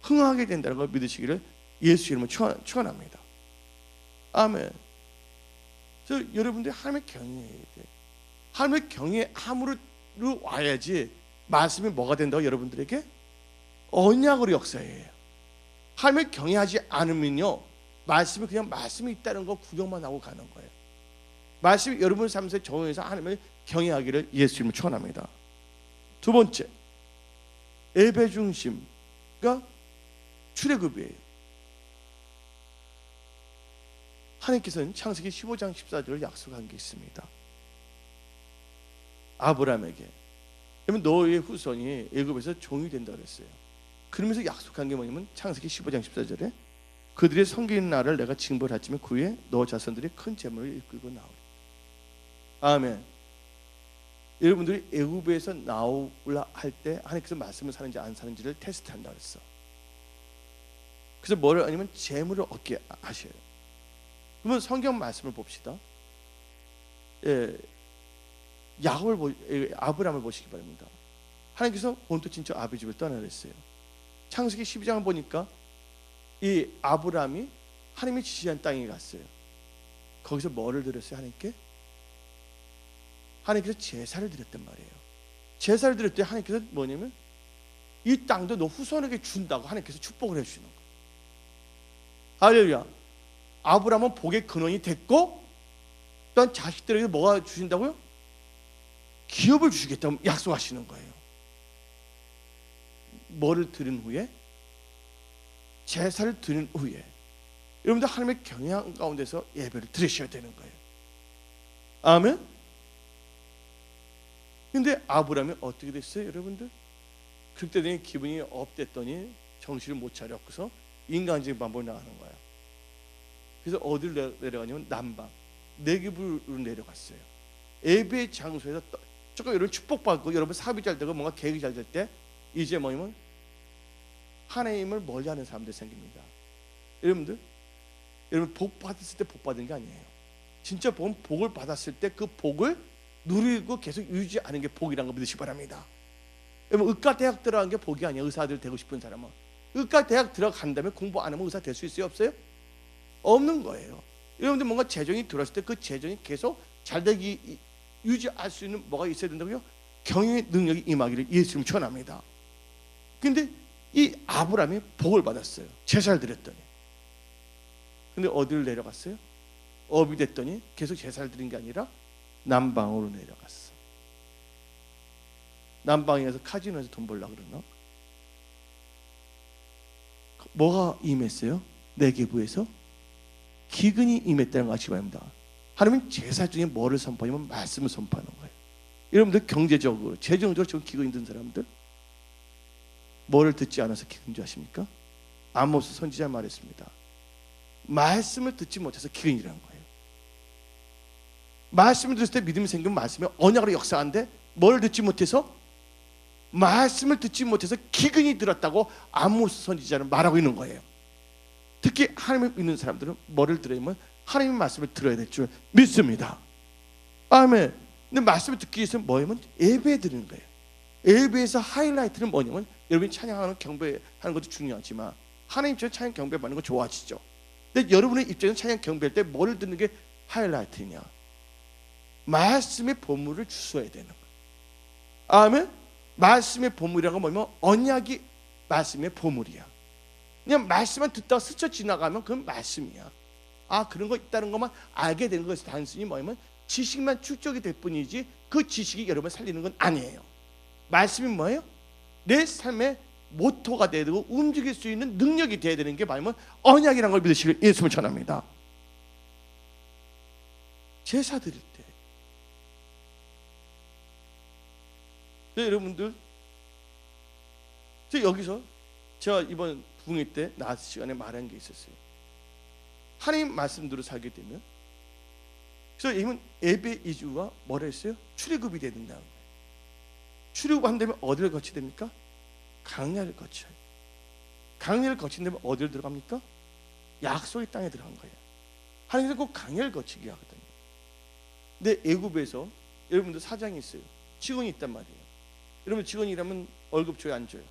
흥하게 된다는 걸 믿으시기를 예수 이름으로 축원합니다. 아멘. 그래서 여러분들이 하나님을 경외해야 돼. 하나님을 경외함으로 와야지 말씀이 뭐가 된다고? 여러분들에게 언약으로 역사해요. 하나님을 경외하지 않으면요, 말씀이 그냥 말씀이 있다는 거 구경만 하고 가는 거예요. 말씀이 여러분 삶에서 적용해서 하나님을 경외하기를 예수 이름으로 축원합니다. 두 번째, 예배 중심과 출애굽이에요. 하나님께서는 창세기 15장 14절을 약속한 게 있습니다. 아브라함에게, 그러면 너의 후손이 애굽에서 종이 된다 그랬어요. 그러면서 약속한 게 뭐냐면 창세기 15장 14절에 그들의 섬기는 날을 내가 징벌하지만 그 후에 너 자손들이 큰 재물을 이끌고 나오리. 아멘. 여러분들이 애굽에서 나오라 할 때 하나님께서 말씀을 사는지 안 사는지를 테스트한다 그랬어. 그래서 뭐를 하냐면 재물을 얻게 하셔요. 그러면 성경 말씀을 봅시다. 아브라함을 보시기 바랍니다. 하나님께서 본토 친척 아비 집을 떠나라 했어요. 창세기 12장을 보니까 이 아브라함이 하나님이 지시한 땅에 갔어요. 거기서 뭐를 드렸어요? 하나님께서 제사를 드렸단 말이에요. 제사를 드릴 때 하나님께서 뭐냐면 이 땅도 너 후손에게 준다고 하나님께서 축복을 해주시는 거예요. 할렐루야. 아브라함은 복의 근원이 됐고 또한 자식들에게 뭐가 주신다고요? 기업을 주시겠다고 약속하시는 거예요. 뭐를 드린 후에? 제사를 드린 후에 여러분들 하나님의 경영 가운데서 예배를 드리셔야 되는 거예요. 아멘. 근데 아브라함이 어떻게 됐어요 여러분들? 그때 되니 기분이 업됐더니 정신을 못 차렸고서 인간적인 방법으로 나가는 거야. 그래서 어디를 내려가냐면 남방 네겝으로 내려갔어요. 예배 장소에서 조금 여러분 축복받고 여러분 사업이 잘 되고 뭔가 계획이 잘 될 때 이제 뭐냐면 하나님을 멀리하는 사람들 생깁니다. 여러분 복 받았을 때 복 받은 게 아니에요. 진짜 복을 받았을 때 그 복을 누리고 계속 유지하는 게 복이라는 거 믿으시기 바랍니다. 여러분 의과 대학 들어간 게 복이 아니에요. 의사들 되고 싶은 사람은 의과 대학 들어간 다음에 공부 안 하면 의사 될 수 있어요? 없어요? 없는 거예요. 여러분들 뭔가 재정이 들어왔을 때 그 재정이 계속 잘 되기 유지할 수 있는 뭐가 있어야 된다고요? 경영의 능력이 임하기를 예수님 전합니다. 근데 이 아브라함이 복을 받았어요. 제사를 드렸더니. 근데 어디를 내려갔어요? 업이 됐더니 계속 제사를 드린 게 아니라 남방으로 내려갔어. 남방에 가서 카지노에서 돈 벌려고 그러나? 뭐가 임했어요? 네겝에서 기근이 임했다는 거 아시기 바랍니다. 하나님은 제사 중에 뭐를 선포하냐면 말씀을 선포하는 거예요. 여러분들 경제적으로 재정적으로 지금 기근이 든 사람들 뭐를 듣지 않아서 기근 줄 아십니까? 아모스 선지자 말했습니다. 말씀을 듣지 못해서 기근이라는 거예요. 말씀을 들을 때 믿음이 생기면 말씀이 언약으로 역사하는데 뭘 듣지 못해서? 말씀을 듣지 못해서 기근이 들었다고 아모스 선지자는 말하고 있는 거예요. 특히 하나님을 믿는 사람들은 뭐를 들으면 하나님의 말씀을 들어야 될 줄 믿습니다. 아멘. 근데 말씀을 듣기 위해서 뭐냐면 예배 드리는 거예요. 예배에서 하이라이트는 뭐냐면 여러분이 찬양하는 경배하는 것도 중요하지만 하나님 입장에 찬양 경배하는 거 좋아하시죠. 근데 여러분의 입장에서 찬양 경배할 때 뭘 듣는 게 하이라이트냐? 말씀의 보물을 주셔야 되는 거예요. 아멘. 말씀의 보물이라는 건 뭐냐면 언약이 말씀의 보물이야. 그냥 말씀만 듣다가 스쳐 지나가면 그건 말씀이야. 아 그런 거 있다는 것만 알게 되는 것이 단순히 뭐냐면 지식만 축적이 될 뿐이지 그 지식이 여러분을 살리는 건 아니에요. 말씀이 뭐예요? 내 삶의 모토가 돼야 되고 움직일 수 있는 능력이 돼야 되는 게 뭐냐면 언약이라는 걸 믿으시길 예수님을 전합니다. 제사 드릴 때 여러분들 여기서 제가 이번 부흥회 때 나스 시간에 말한 게 있었어요. 하나님 말씀대로 살게 되면 그래서 예배 이주가 뭐라 했어요? 출애굽이 돼야 된다는 거예요. 출애굽 한다면 어디를 거쳐야 됩니까? 광야를 거쳐요. 광야를 거친다면 어디를 들어갑니까? 약속의 땅에 들어간 거예요. 하나님께서 꼭 광야를 거치게 하거든요. 근데 애굽에서 여러분들 사장이 있어요. 직원이 있단 말이에요. 여러분 직원이라면 월급 줘야 안 줘요?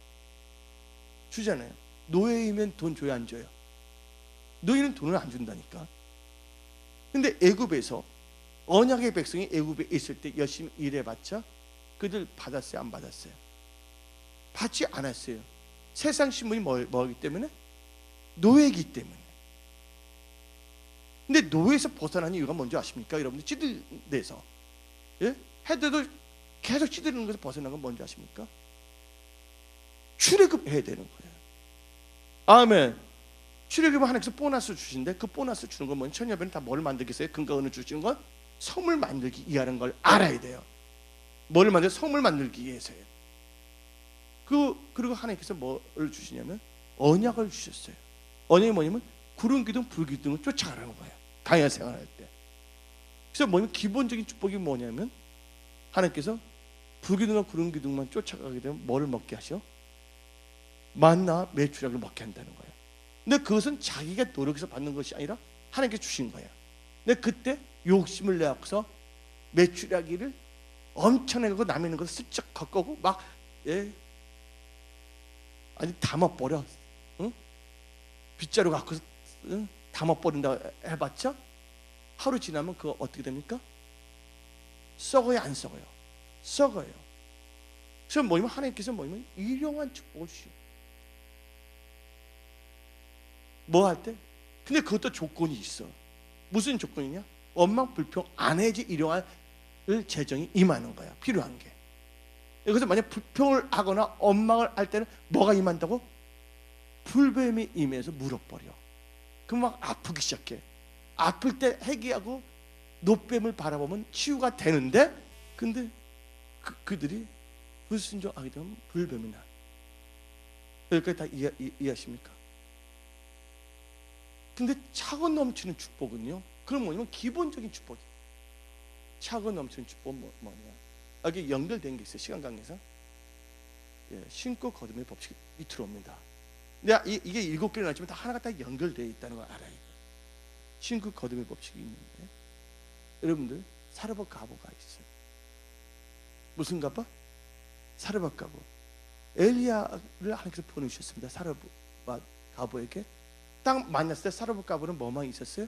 주잖아요. 노예이면 돈 줘야 안 줘요? 노예는 돈을 안 준다니까. 근데 애굽에서 언약의 백성이 애굽에 있을 때 열심히 일해봤자 그들 받았어요? 안 받았어요? 받지 않았어요. 세상 신분이 뭐기 때문에? 노예이기 때문에. 근데 노예에서 벗어난 이유가 뭔지 아십니까? 여러분들 찌들대서 해도 계속 찌들는 것에서 벗어난 건 뭔지 아십니까? 출애굽해야 되는 거예요. 아멘. 출애굽은 하나님께서 보너스 주신데 그 보너스 주는 건 뭐냐? 천여변은 다 뭘 만들겠어요? 금과 은을 주시는 건 성을 만들기 위하는 걸 알아야 돼요. 뭘 만들? 성을 만들기 위해서요. 그리고 하나님께서 뭐를 주시냐면 언약을 주셨어요. 언약이 뭐냐면 구름 기둥, 불 기둥을 쫓아가라는 거예요. 광야 생활할 때. 그래서 뭐냐면 기본적인 축복이 뭐냐면 하나님께서 불기둥과 구름기둥만 쫓아가게 되면 뭐를 먹게 하셔? 만나 메추라기를 먹게 한다는 거예요. 근데 그것은 자기가 노력해서 받는 것이 아니라 하나님께 주신 거예요. 근데 그때 욕심을 내어서 메추라기를 엄청나게 갖고 남의 있는 것을 슬쩍 갖고 오고 막 아니 담아버려. 응? 빗자루 갖고 담아버린다 해봤자 하루 지나면 그거 어떻게 됩니까? 썩어요, 안 썩어요? 썩어요. 그래서 뭐냐면 하나님께서 뭐냐면 일용한 축복을 주시오. 뭐 할 때? 근데 그것도 조건이 있어. 무슨 조건이냐? 원망 불평 안 해야지 일용할 재정이 임하는 거야. 필요한 게. 그래서 만약 불평을 하거나 원망을 할 때는 뭐가 임한다고? 불뱀이 임해서 물어버려. 그럼 막 아프기 시작해. 아플 때 해기하고 노뱀을 바라보면 치유가 되는데, 근데 그들이 불순종하게 되면 불뱀이 나. 여기까지 다 이해하십니까? 근데 차고 넘치는 축복은요, 그럼 뭐냐면 기본적인 축복이에요. 차고 넘치는 축복은 뭐냐? 여기 연결된 게 있어요. 시간 관계상 신고 거듭의 법칙이 밑으로 옵니다. 근데 이게 7개를 나지만 다 하나가 다 연결되어 있다는 걸 알아야 돼요. 신고 거듭의 법칙이 있는데, 여러분들 사르밧 가보가 있어요. 무슨 가보? 사르밧 가보. 엘리야를 하나님께서 보내주셨습니다. 사르밧 가보에게 딱 만났을 때 사르밧 가보는 뭐만 있었어요?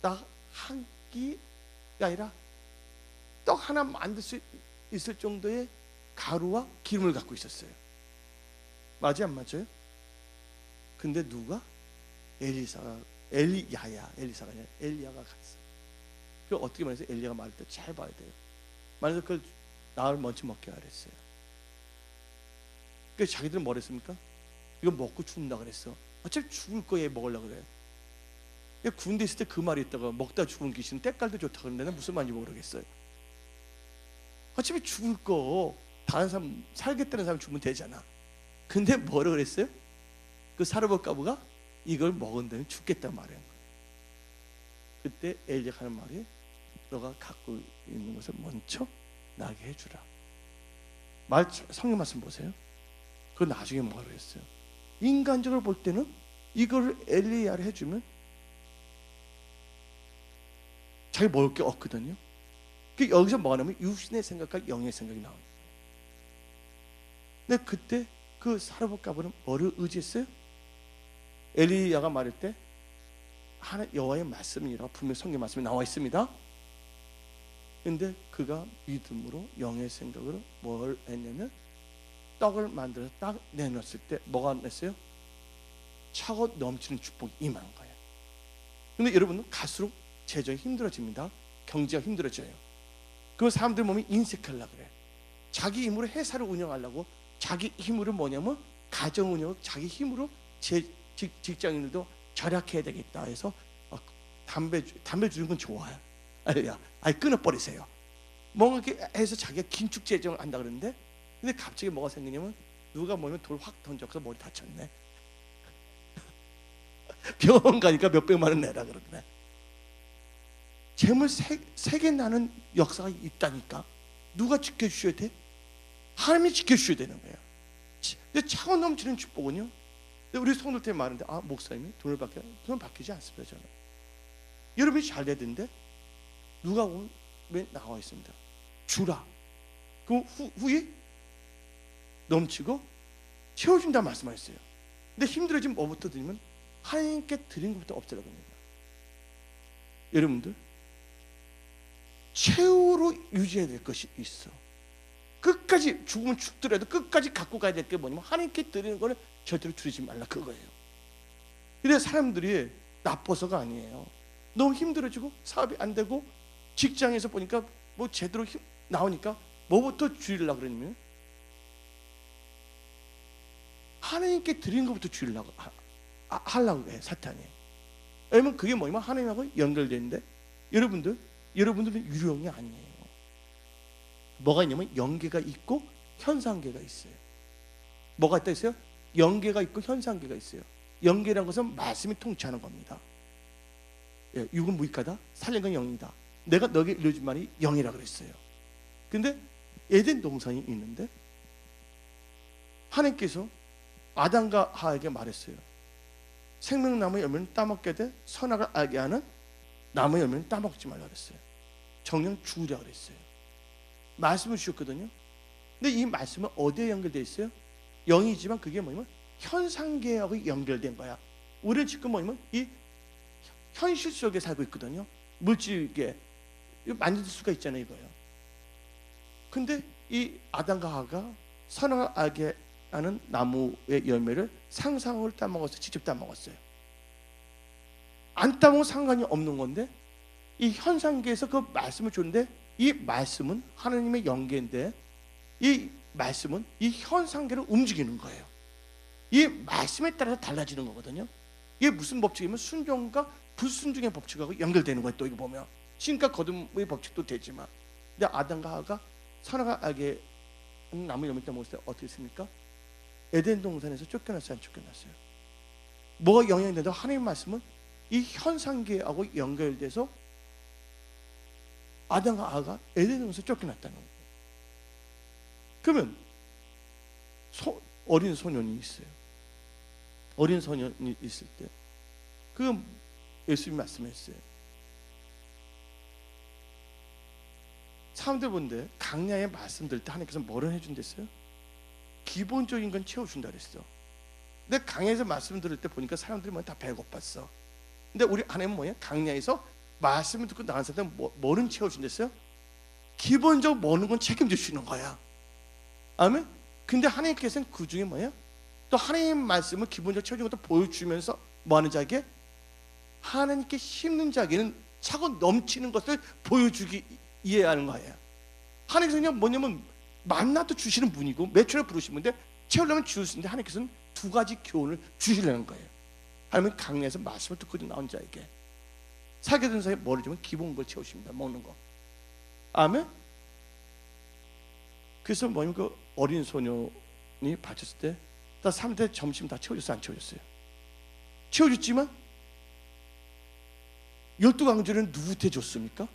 딱 한 끼가 아니라 떡 하나 만들 수 있을 정도의 가루와 기름을 갖고 있었어요. 맞아요, 안 맞아요? 근데 누가? 엘리사가 아니라 엘리야가 갔어. 그 어떻게 말해서 엘리야가 말할 때 잘 봐야 돼요. 말해서 그걸 나를 먼저 먹게 하랬어요. 그 자기들은 뭐 했습니까? 이거 먹고 죽는다 그랬어. 어차피 죽을 거에 먹으려고 그래. 군대 있을 때 그 말이 있다가 먹다 죽은 귀신은 때깔도 좋다 그러는데 무슨 말인지 모르겠어요. 어차피 죽을 거 다른 사람 살겠다는 사람 죽으면 되잖아. 근데 뭐라 그랬어요? 그 사르밧 가부가 이걸 먹은 다음에 죽겠다는 말이에요. 그때 엘리야가 하는 말이 너가 갖고 있는 것을 먼저 나게 해주라. 성경 말씀 보세요. 그 나중에 뭐라 그랬어요? 인간적으로 볼 때는 이걸 엘리야를 해주면 자기 먹을 게 없거든요. 여기서 뭐 하냐면 육신의 생각과 영의 생각이 나옵니다. 근데 그때 그 사르밧 가부는 뭐를 의지했어요? 엘리야가 말할 때 하나 여호와의 말씀이라고 분명히 성경 말씀이 나와 있습니다. 근데 그가 믿음으로 영의 생각으로 뭘 했냐면 떡을 만들어서 딱 내놨을 때 뭐가 냈어요? 차고 넘치는 축복이 임한 거예요. 근데 여러분은 갈수록 재정이 힘들어집니다. 경제가 힘들어져요. 그 사람들 몸이 인색하려고 그래. 자기 힘으로 회사를 운영하려고, 자기 힘으로 뭐냐면 가정 운영을 자기 힘으로 직장인들도 절약해야 되겠다 해서 담배 주는 건 좋아요. 아니 끊어버리세요. 뭔가 이렇게 해서 자기가 긴축 재정을 한다 그러는데, 근데 갑자기 뭐가 생기냐면 누가 뭐냐면 돌 확 던져서 머리 다쳤네. 병원 가니까 몇백만 원 내라 그러네. 재물 세게 나는 역사가 있다니까. 누가 지켜주셔야 돼? 하나님이 지켜주셔야 되는 거예요. 근데 차고 넘치는 축복은요, 우리 성도들 말하는데 목사님이 돈을 바뀌지 않습니다. 저는 여러분이 잘 돼야 되는데 누가 오면 왜 나와 있습니다. 주라. 그 후에 넘치고 채워준다 말씀하셨어요. 근데 힘들어지면 뭐부터 드리면 하나님께 드린 것부터 없애라고 합니다. 여러분들 최후로 유지해야 될 것이 있어. 끝까지 죽으면 죽더라도 끝까지 갖고 가야 될 게 뭐냐면 하나님께 드리는 거를 절대로 줄이지 말라 그거예요. 근데 사람들이 나빠서가 아니에요. 너무 힘들어지고 사업이 안 되고 직장에서 보니까 뭐 제대로 나오니까 뭐부터 줄이려고 그러냐면 하나님께 드리는 것부터 줄이려고 하려고 해 사탄이. 왜냐면 그게 뭐냐면 하나님하고 연결되는데 여러분들은 유령이 아니에요. 뭐가 있냐면 영계가 있고 현상계가 있어요. 뭐가 있다 있어요? 영계가 있고 현상계가 있어요. 영계라는 것은 말씀이 통치하는 겁니다. 육은 무익하다, 살린 건 영이다. 내가 너에게 일러준 말이 영이라 그랬어요. 근데 에덴 동산이 있는데 하나님께서 아담과 하와에게 말했어요. 생명나무 열매는 따먹게 돼 선악을 알게 하는 나무 열매는 따먹지 말라 그랬어요. 정령 죽으라 그랬어요. 말씀을 주셨거든요. 근데 이 말씀은 어디에 연결되어 있어요? 영이지만 그게 뭐냐면 현상계하고 연결된 거야. 우리는 지금 뭐냐면 이 현실 속에 살고 있거든요. 물질계 이거 만질 수가 있잖아요, 이거요. 근데 이 아담과 하와가 선악을 알게 하는 나무의 열매를 상상을 따먹어서 직접 따먹었어요. 안 따먹으면 상관이 없는 건데 이 현상계에서 그 말씀을 줬는데 이 말씀은 하나님의 영계인데 이 말씀은 이 현상계를 움직이는 거예요. 이 말씀에 따라서 달라지는 거거든요. 이게 무슨 법칙이면 순종과 불순종의 법칙하고 연결되는 거예요. 또 이거 보면 신과 거듭의 법칙도 되지만, 근데 아담과 하와가 선악을 알게 하는 나무 열매 때문에 먹었을 때 어떻게 했습니까? 에덴 동산에서 쫓겨났어요, 안 쫓겨났어요? 뭐가 영향이 된다고? 하나님의 말씀은 이 현상계하고 연결돼서 아담과 하와가 에덴 동산에서 쫓겨났다는 거예요. 그러면 어린 소년이 있어요. 어린 소년이 있을 때 그 예수님이 말씀했어요. 사람들 본데 강야에 말씀 들을 때 하나님께서 뭐를 해준댔어요? 기본적인 건 채워준다 그랬어. 근데 강야에서 말씀 들을 때 보니까 사람들이 다 배고팠어. 근데 우리 하나님은 뭐예요? 강야에서 말씀을 듣고 나간 사람들은 뭐는 채워준댔어요? 기본적으로 먹는 건 책임져 주시는 거야. 아멘? 근데 하나님께서는 그 중에 뭐예요? 또 하나님의 말씀을 기본적으로 채워주는 것도 보여주면서 뭐 하는 자에게? 하나님께 심는 자에게는 차고 넘치는 것을 보여주기 이해하는 거예요. 하나님께서 그냥 뭐냐면 만나도 주시는 분이고 매출을 부르신 분인데 채우려면 주실 수 있는데 하나님께서는 두 가지 교훈을 주시려는 거예요. 하나님은 강야에서 말씀을 듣고 나온 자에게 살게 된 사람이 뭐를 주면 기본 걸 채우십니다. 먹는 거. 아멘? 그래서 뭐냐면 그 어린 소년이 바쳤을 때 다 3대 점심 다 채워줬어요? 안 채워줬어요? 채워줬지만 12강주는 누구한테 줬습니까?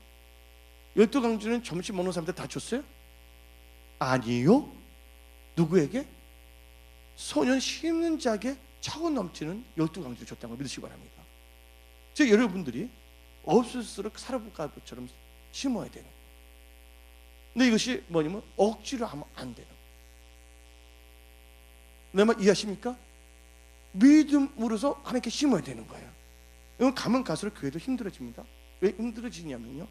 12강주는 점심 먹는 사람한테 다 줬어요? 아니요. 누구에게? 소년 심는 자에게 차고 넘치는 12강주를 줬다는 걸 믿으시기 바랍니다. 즉 여러분들이 없을수록 사르부가처럼 심어야 되는 거예요. 근데 이것이 뭐냐면 억지로 하면 안 되는 거예요. 내 말 이해하십니까? 믿음으로서 하나님께 심어야 되는 거예요. 이건 가면 갈수록 교회도 힘들어집니다. 왜 힘들어지냐면요,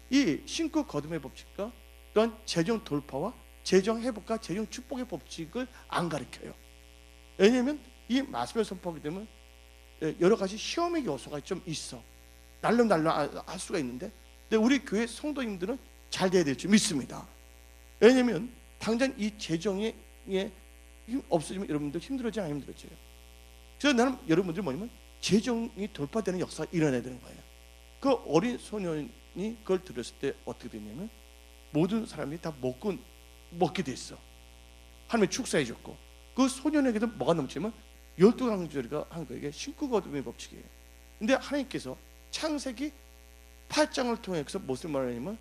이 신고 거듭의 법칙과 또한 재정 돌파와 재정 회복과 재정 축복의 법칙을 안 가르쳐요. 왜냐하면 이 말씀을 선포하게 되면 여러 가지 시험의 요소가 좀 있어. 날름날름 할 수가 있는데, 근데 우리 교회 성도님들은 잘 돼야 될 줄 믿습니다. 왜냐하면 당장 이 재정에 없어지면 여러분들 힘들어지 안 힘들어져요. 그래서 나는 여러분들 뭐냐면 재정이 돌파되는 역사가 일어나야 되는 거예요. 그 어린 소년이 그걸 들었을 때 어떻게 됐냐면 모든 사람이 다 먹게 됐어. 하나님이 축사해 줬고 그 소년에게도 뭐가 넘치면 12강조리가 한 거예요. 이게 신구거듭의 법칙이에요. 근데 하나님께서 창세기 8장을 통해서 무엇을 말하냐면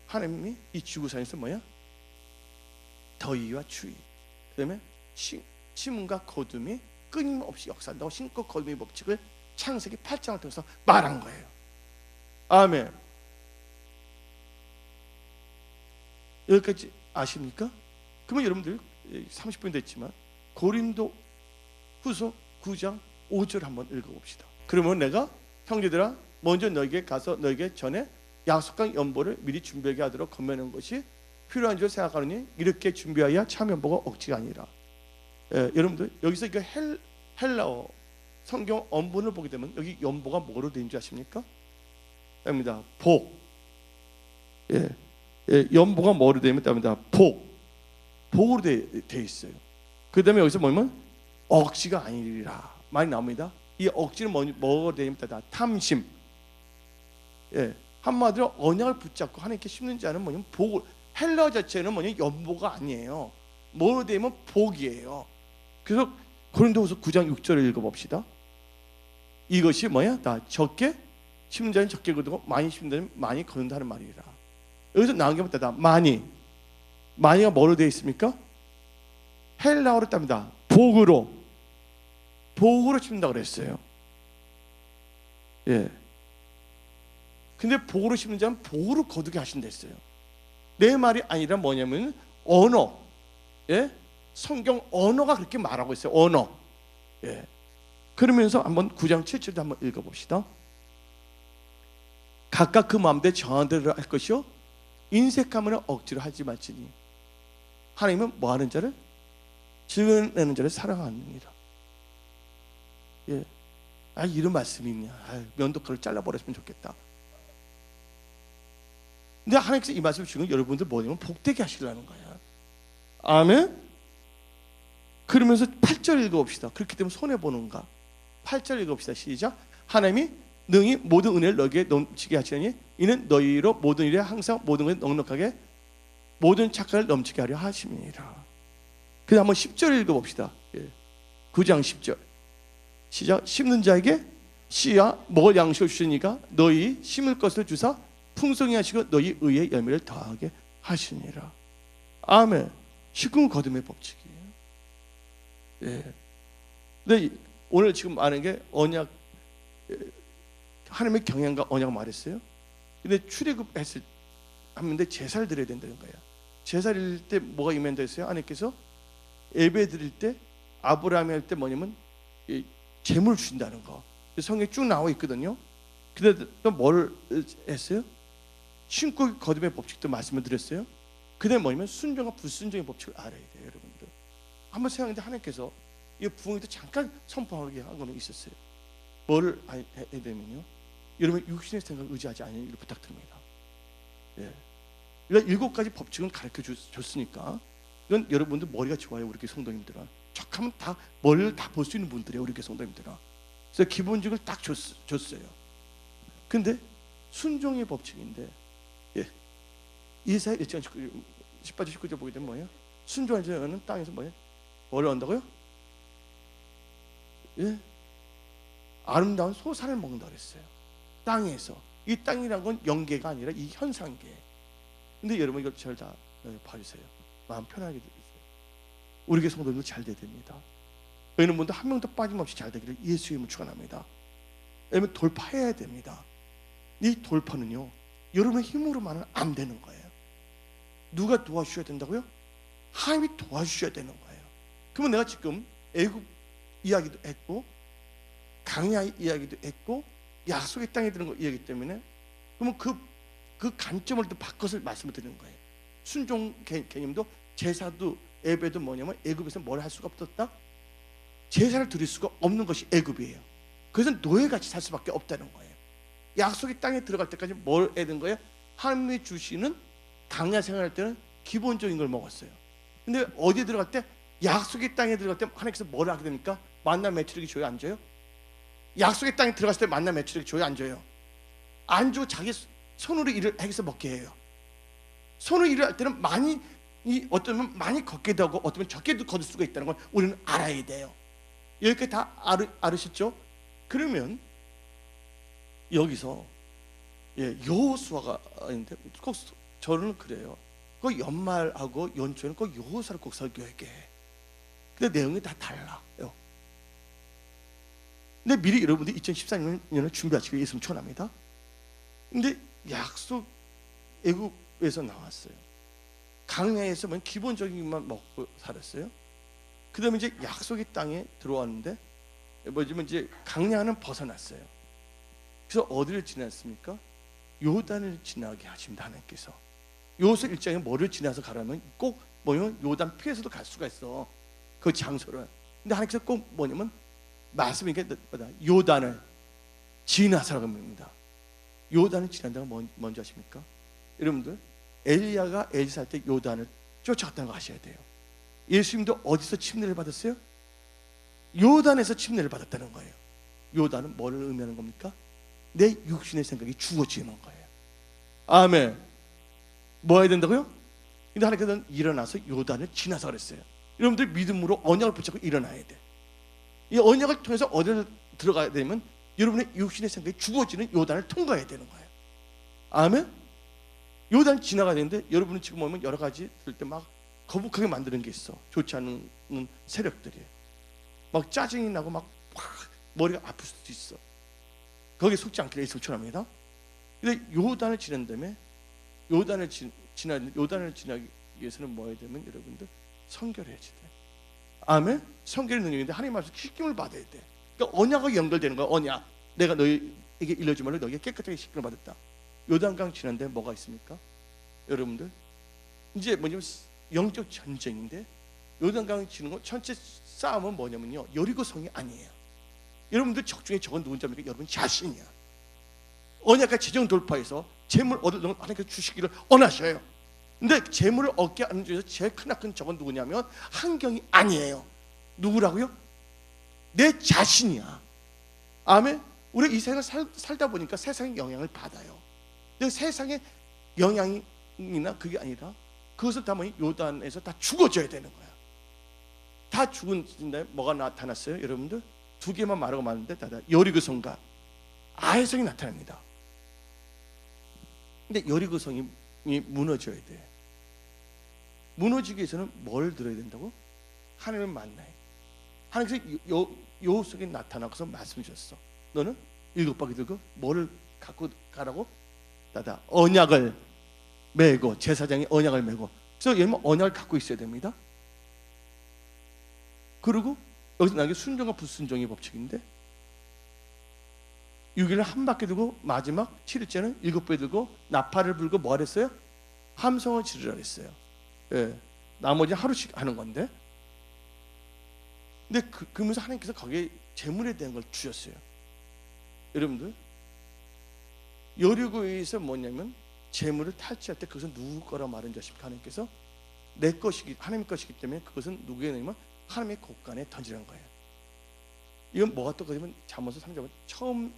하나님이 이 지구상에서 뭐야? 더위와 추위, 그 다음에 심음과 거둠이 끊임없이 역사한다고 신고 거듭의 법칙을 창세기 8장을 통해서 말한 거예요. 아멘. 여기까지 아십니까? 그러면 여러분들 30분 됐지만 고린도 후서 9장 5절 한번 읽어봅시다. 그러면 내가 형제들아 먼저 너에게 가서 너에게 전에 약속한 연보를 미리 준비하게 하도록 권면하는 것이 필요한 줄 생각하노니 이렇게 준비하여 참 연보가 억지가 아니라. 여러분들 여기서 이거 헬라어 성경 원문을 보게 되면 여기 연보가 뭐로 되는 줄 아십니까? 답니다. 복. 연보가 뭐로 되면 답니다. 복으로 돼 있어요. 그 다음에 여기서 뭐냐면 억지가 아니라 많이 나옵니다. 이 억지는 뭐로 되면 다 탐심. 한마디로 언약을 붙잡고 하나님께 심는 자는 뭐냐면 복을, 헬라어 자체는 뭐냐면 연보가 아니에요. 뭐로 되면 복이에요. 그래서 고린도후서 9장 6절을 읽어봅시다. 이것이 뭐야? 다 적게 심는 자는 적게 거두고 많이 심는 자는 많이 거둔다는 말이라. 여기서 나온 게 뭐다? 많이 마니가 뭐로 되어 있습니까? 헬라어로 땁니다. 복으로 심는다고 그랬어요. 예. 근데 복으로 심는 자는 복으로 거두게 하신다 했어요. 내 말이 아니라 뭐냐면 언어, 예? 성경 언어가 그렇게 말하고 있어요. 언어. 예. 그러면서 한번 9장 7절도 한번 읽어봅시다. 각각 그 마음대로 정한 대로 할 것이요 인색함을 억지로 하지 말지니 하나님은 뭐하는 자를 증언내는 자를 사랑하느니라. 예. 아, 이런 말씀이 있냐. 아, 면도칼을 잘라버렸으면 좋겠다. 근데 하나님께서 이 말씀을 주는 여러분들 뭐냐면 복되게 하시려는 거야. 아멘. 그러면서 8절 읽어봅시다. 그렇기 때문에 손해보는가. 8절 읽어봅시다. 시작. 하나님이 능히 모든 은혜를 너에게 넘치게 하시니 이는 너희로 모든 일에 항상 모든 것에 넉넉하게 모든 착각을 넘치게 하려 하심이니라. 그다음 한번 10절 읽어봅시다. 예. 9장 10절 시작. 심는 자에게 씨와 먹을 양식을 주시니까 너희 심을 것을 주사 풍성히 하시고 너희 의의 열매를 더하게 하시니라. 아멘. 식은 거듭의 법칙이에요. 예. 근데 오늘 지금 말하는 게 언약, 하나님의 경향과 언약 말했어요. 근데 출애굽했을 하는데 제사를 드려야 된다는 거야. 제사 드릴 때 뭐가 임한다 했어요? 하나님께서 예배 드릴 때 아브라함이 할 때 뭐냐면 재물 주신다는 거. 성경에 쭉 나와 있거든요. 근데 또 뭘 했어요? 신고 거듭의 법칙도 말씀을 드렸어요. 그게 뭐냐면 순종과 불순종의 법칙을 알아야 돼요, 여러분들. 한번 생각했는데 하나님께서 이 부흥에도 잠깐 선포하게 한 거는 있었어요. 뭐를 해야 되면요, 여러분 육신의 생각을 의지하지 않으기를 부탁드립니다. 예. 그러니까 7가지 법칙은 가르쳐 줬으니까 이건 여러분들 머리가 좋아요, 우리 교회 성도님들은. 척하면 다 머리를 다 볼 수 있는 분들이에요, 우리 교회 성도님들은. 그래서 기본적을 딱 줬어요. 근데 순종의 법칙인데, 예. 이사야 1장 18절 19절 보게 되면 뭐예요? 순종하는 자는 땅에서 뭐예요? 뭐를 한다고요? 예. 아름다운 소산을 먹는다 그랬어요. 땅에서. 이 땅이란 건 영계가 아니라 이 현상계. 근데 여러분 이걸 잘 다 봐주세요. 마음 편하게 들으세요. 우리 교회 성도들도 잘 돼야 됩니다. 여러분 분도 한 명도 빠짐없이 잘 되기를 예수의 이름으로 축원합니다. 왜냐면 돌파해야 됩니다. 이 돌파는요, 여러분의 힘으로만은 안 되는 거예요. 누가 도와주셔야 된다고요? 하나님이 도와주셔야 되는 거예요. 그러면 내가 지금 애굽 이야기도 했고 강야 이야기도 했고 약속의 땅에 드는 거 이야기 때문에, 그러면 그 관점을 또 바꿔서 말씀을 드리는 거예요. 순종 개념도 제사도 예배도 뭐냐면 애굽에서 뭘 할 수가 없었다? 제사를 드릴 수가 없는 것이 애굽이에요. 그래서 노예같이 살 수밖에 없다는 거예요. 약속의 땅에 들어갈 때까지 뭘 해야 되는 거예요? 하나님이 주시는 강야 생활할 때는 기본적인 걸 먹었어요. 근데 어디에 들어갈 때, 약속의 땅에 들어갈 때 하나님께서 뭘 하게 됩니까? 만나 매출액이 줘요, 안 줘요? 약속의 땅에 들어갔을 때 만나 매출액이 줘요, 안 줘요? 안 주고 자기 손으로 일을 해서 먹게 해요. 손으로 일을 할 때는 많이, 어쩌면 많이 걷게도 하고 어쩌면 적게도 거둘 수가 있다는 걸 우리는 알아야 돼요. 여기까지 다 알으셨죠? 그러면 여기서 여호수아가 있는데, 꼭 저는 그래요. 그 연말하고 연초에는 꼭 여호수아를 꼭 설교하게 해. 근데 내용이 다 달라요. 근데 미리 여러분들이 2014년을 준비하시기 예수님 축원합니다. 근데 약속 애굽에서 나왔어요. 강야에서 기본적인 것만 먹고 살았어요. 그 다음에 이제 약속의 땅에 들어왔는데 뭐지만 이제 강야는 벗어났어요. 그래서 어디를 지났습니까? 요단을 지나게 하십니다, 하나님께서. 요새 1장에 뭐를 지나서 가라면 꼭 뭐냐면 요단 피해서도 갈 수가 있어, 그 장소를. 근데 하나님께서 꼭 뭐냐면 말씀이니까 요단을 지나서라고 합니다. 요단을 지난다가 뭔지 아십니까? 여러분들, 엘리야가 엘리사 할 때 요단을 쫓아갔다는 거 아셔야 돼요. 예수님도 어디서 침례를 받았어요? 요단에서 침례를 받았다는 거예요. 요단은 뭐를 의미하는 겁니까? 내 육신의 생각이 죽어지는 거예요. 아멘. 뭐 해야 된다고요? 근데 하나님께서는 일어나서 요단을 지나서 그랬어요. 여러분들 믿음으로 언약을 붙잡고 일어나야 돼. 이 언약을 통해서 어디를 들어가야 되면 여러분의 육신의 생각이 죽어지는 요단을 통과해야 되는 거예요. 아멘. 요단 지나가야 되는데 여러분은 지금 보면 여러 가지 들을 때 막 거북하게 만드는 게 있어. 좋지 않은 세력들이 막 짜증이 나고 막 머리가 아플 수도 있어. 거기에 속지 않기를 예수처럼입니다. 근데 요단을 지난 다음에 요단을 지나기 위해서는 뭐 해야 되면 여러분들 성결해야지 돼. 아멘. 성결의 능력인데 하나님 앞에서 씻김을 받아야 돼. 그러니까 언약과 연결되는 거야. 언약. 내가 너에게 일러주말로 너에게 깨끗하게 씻김을 받았다. 요단강 지난데 뭐가 있습니까? 여러분들 이제 뭐냐면 영적 전쟁인데 요단강 지는 거 전체 싸움은 뭐냐면요 여리고성이 아니에요. 여러분들 적중에 적은 누군지 압니까? 여러분 자신이야. 언약과 재정 돌파해서 재물 얻을 놈 하나님께서 주시기를 원하셔요. 근데 재물을 얻게 하는 중에서 제일 크나큰 적은 누구냐면 한경이 아니에요. 누구라고요? 내 자신이야. 아멘. 우리 이 세상을 살다 보니까 세상의 영향을 받아요. 근데 세상의 영향이나 그게 아니라 그것을 다 뭐니 요단에서 다 죽어져야 되는 거야. 다 죽은데 뭐가 나타났어요? 여러분들 두 개만 말하고 말았는데 다 여리고성과 아이성이 나타납니다. 근데 여리고성이 무너져야 돼. 무너지기 위해서는 뭘 들어야 된다고? 하나님을 만나야 돼. 하나님께서 여호수아에게 나타나서 말씀 주셨어. 너는 7바퀴 들고 뭐를 갖고 가라고? 나다 언약을 메고 제사장이 언약을 메고. 그래서 여러분 언약을 갖고 있어야 됩니다. 그리고 여기서 나게 순종과 불순종의 법칙인데 6일을 한 바퀴 들고 마지막 7일째는 7배 들고 나팔을 불고 뭐 했어요? 함성을 지르라 했어요. 예, 나머지 하루씩 하는 건데. 근데 그러면서 하나님께서 거기에 재물에 대한 걸 주셨어요. 여러분들 여리고에서 뭐냐면 재물을 탈취할 때 그것은 누구 거라 말한 자십니까? 하나님께서 내 것이기 하나님 것이기 때문에 그것은 누구의 내면 하나님의 곳간에 던지라는 거예요. 이건 뭐가 또 그러면 잠언서 3장 처음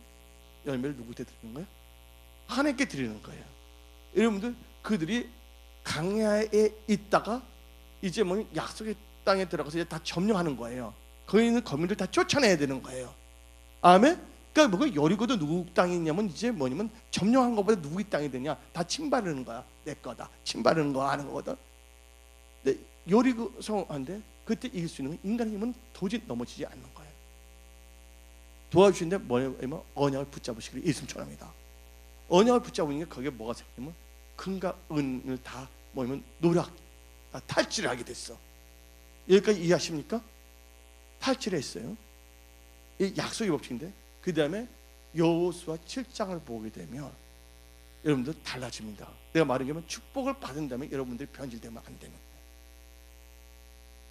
열매를 누구한테 드리는 거예요? 하나님께 드리는 거예요. 여러분들 그들이 강야에 있다가 이제 뭐 약속의 땅에 들어가서 이제 다 점령하는 거예요. 거기 있는 거민들 다 쫓아내야 되는 거예요. 아멘. 그러니까 뭐 여리고도 누구 땅이 있냐면 이제 뭐냐면 점령한 것보다 누구의 땅이 되냐 다 침바르는 거야. 내 거다. 침바르는 거 하는 거거든. 근데 여리고 성한데 그때 이길 수 있는 건 인간의 힘은 도저히 넘어지지 않는 거예요. 도와주시는데 뭐냐면 언약을 붙잡으시기를 예수님 축원합니다. 언약을 붙잡으니까 거기에 뭐가 생기냐면 금과 은을 다 뭐냐면 노력 다 탈취를 하게 됐어. 여기까지 이해하십니까? 탈취를 했어요. 이 약속의 법칙인데 그 다음에 여호수아 7장을 보게 되면 여러분들 달라집니다. 내가 말하자면 축복을 받은 다음에 여러분들이 변질되면 안 되는 거예요.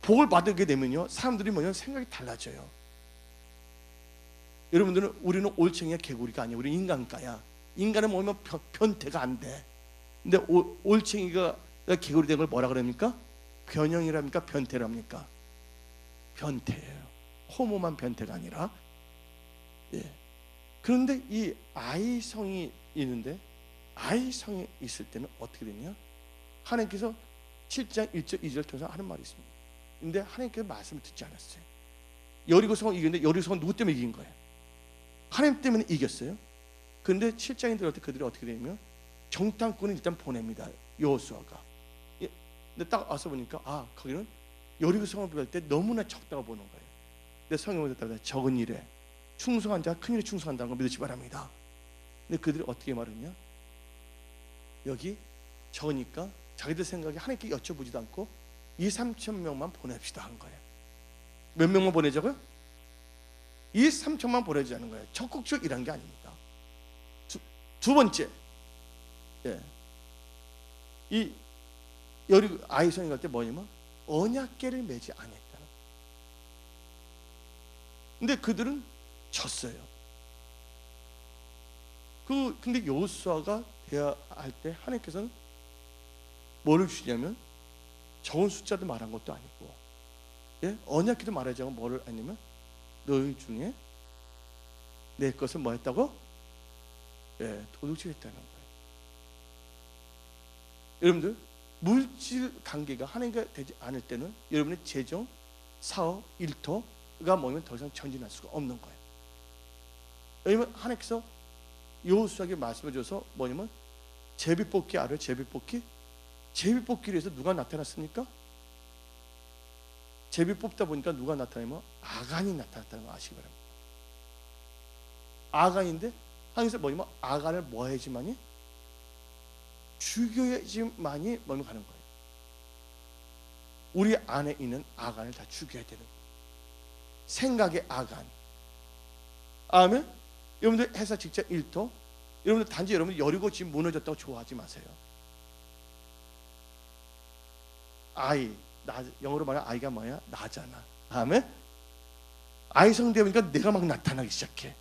복을 받게 되면요 사람들이 뭐냐면 생각이 달라져요. 여러분들은 우리는 올챙이야 개구리가 아니야. 우리 인간가야. 인간은 뭐냐면 변태가 안 돼. 근데 올챙이가 개구리 된 걸 뭐라 그럽니까? 변형이랍니까? 변태랍니까? 변태예요. 호모만 변태가 아니라. 예. 그런데 이 아이성이 있는데 아이성이 있을 때는 어떻게 되냐? 하나님께서 7장 1절 2절 통해서 하는 말이 있습니다. 근데 하나님께서 말씀을 듣지 않았어요. 여리고성을 이겼는데 여리고성은 누구 때문에 이긴 거예요? 하나님 때문에 이겼어요. 그런데 7장에 들어갈 때 그들이 어떻게 되냐면 정탐꾼을 일단 보냅니다. 여호수아가. 예. 근데 딱 와서 보니까 아 거기는 여리고성을 비할 때 너무나 적다고 보는 거예요. 근데 성경에 따라 적은 일에 충성한 자가 큰 일에 충성한다는 걸 믿으시 바랍니다. 근데 그들이 어떻게 말했냐? 여기 적으니까 자기들 생각에 하나님께 여쭤보지도 않고 2-3천 명만 보냅시다 한 거예요. 몇 명만 보내자고요? 2-3천만 보내자는 거예요. 적극적으로 일한 게 아닙니다. 두 번째, 예. 이 여리 아이성이 갈 때 뭐냐면 언약궤를 매지 않았다는. 근데 그들은 졌어요. 근데 여호수아가 대화할 때 하나님께서는 뭐를 주냐면 적은 숫자도 말한 것도 아니고, 예? 언약궤도 말하자고 뭐를 아니면 너희 중에 내 것을 뭐 했다고? 예, 도둑질했다는 거예요. 여러분들 물질 관계가 하나님과 되지 않을 때는 여러분의 재정, 사업, 일터가 뭐냐면 더 이상 전진할 수가 없는 거예요. 왜냐면 하나님께서 여호수아에게 말씀해 줘서 뭐냐면 제비뽑기 알아요? 제비뽑기? 제비뽑기를 해서 누가 나타났습니까? 제비 뽑다 보니까 누가 나타나면 아간이 나타났다는 거 아시기 바랍니다. 아간인데 하나님께서 뭐냐면 아간을 뭐 해야지만이? 죽여야지만이 뭐면 가는 거예요. 우리 안에 있는 아간을 다 죽여야 되는 거예요. 생각의 아간. 아멘. 여러분들 회사 직장 일터, 여러분들 단지 여러분 여리고 지금 무너졌다고 좋아하지 마세요. 아이, 나, 영어로 말하면 아이가 뭐야? 나잖아. 아멘. 아이 성되니까 내가 막 나타나기 시작해.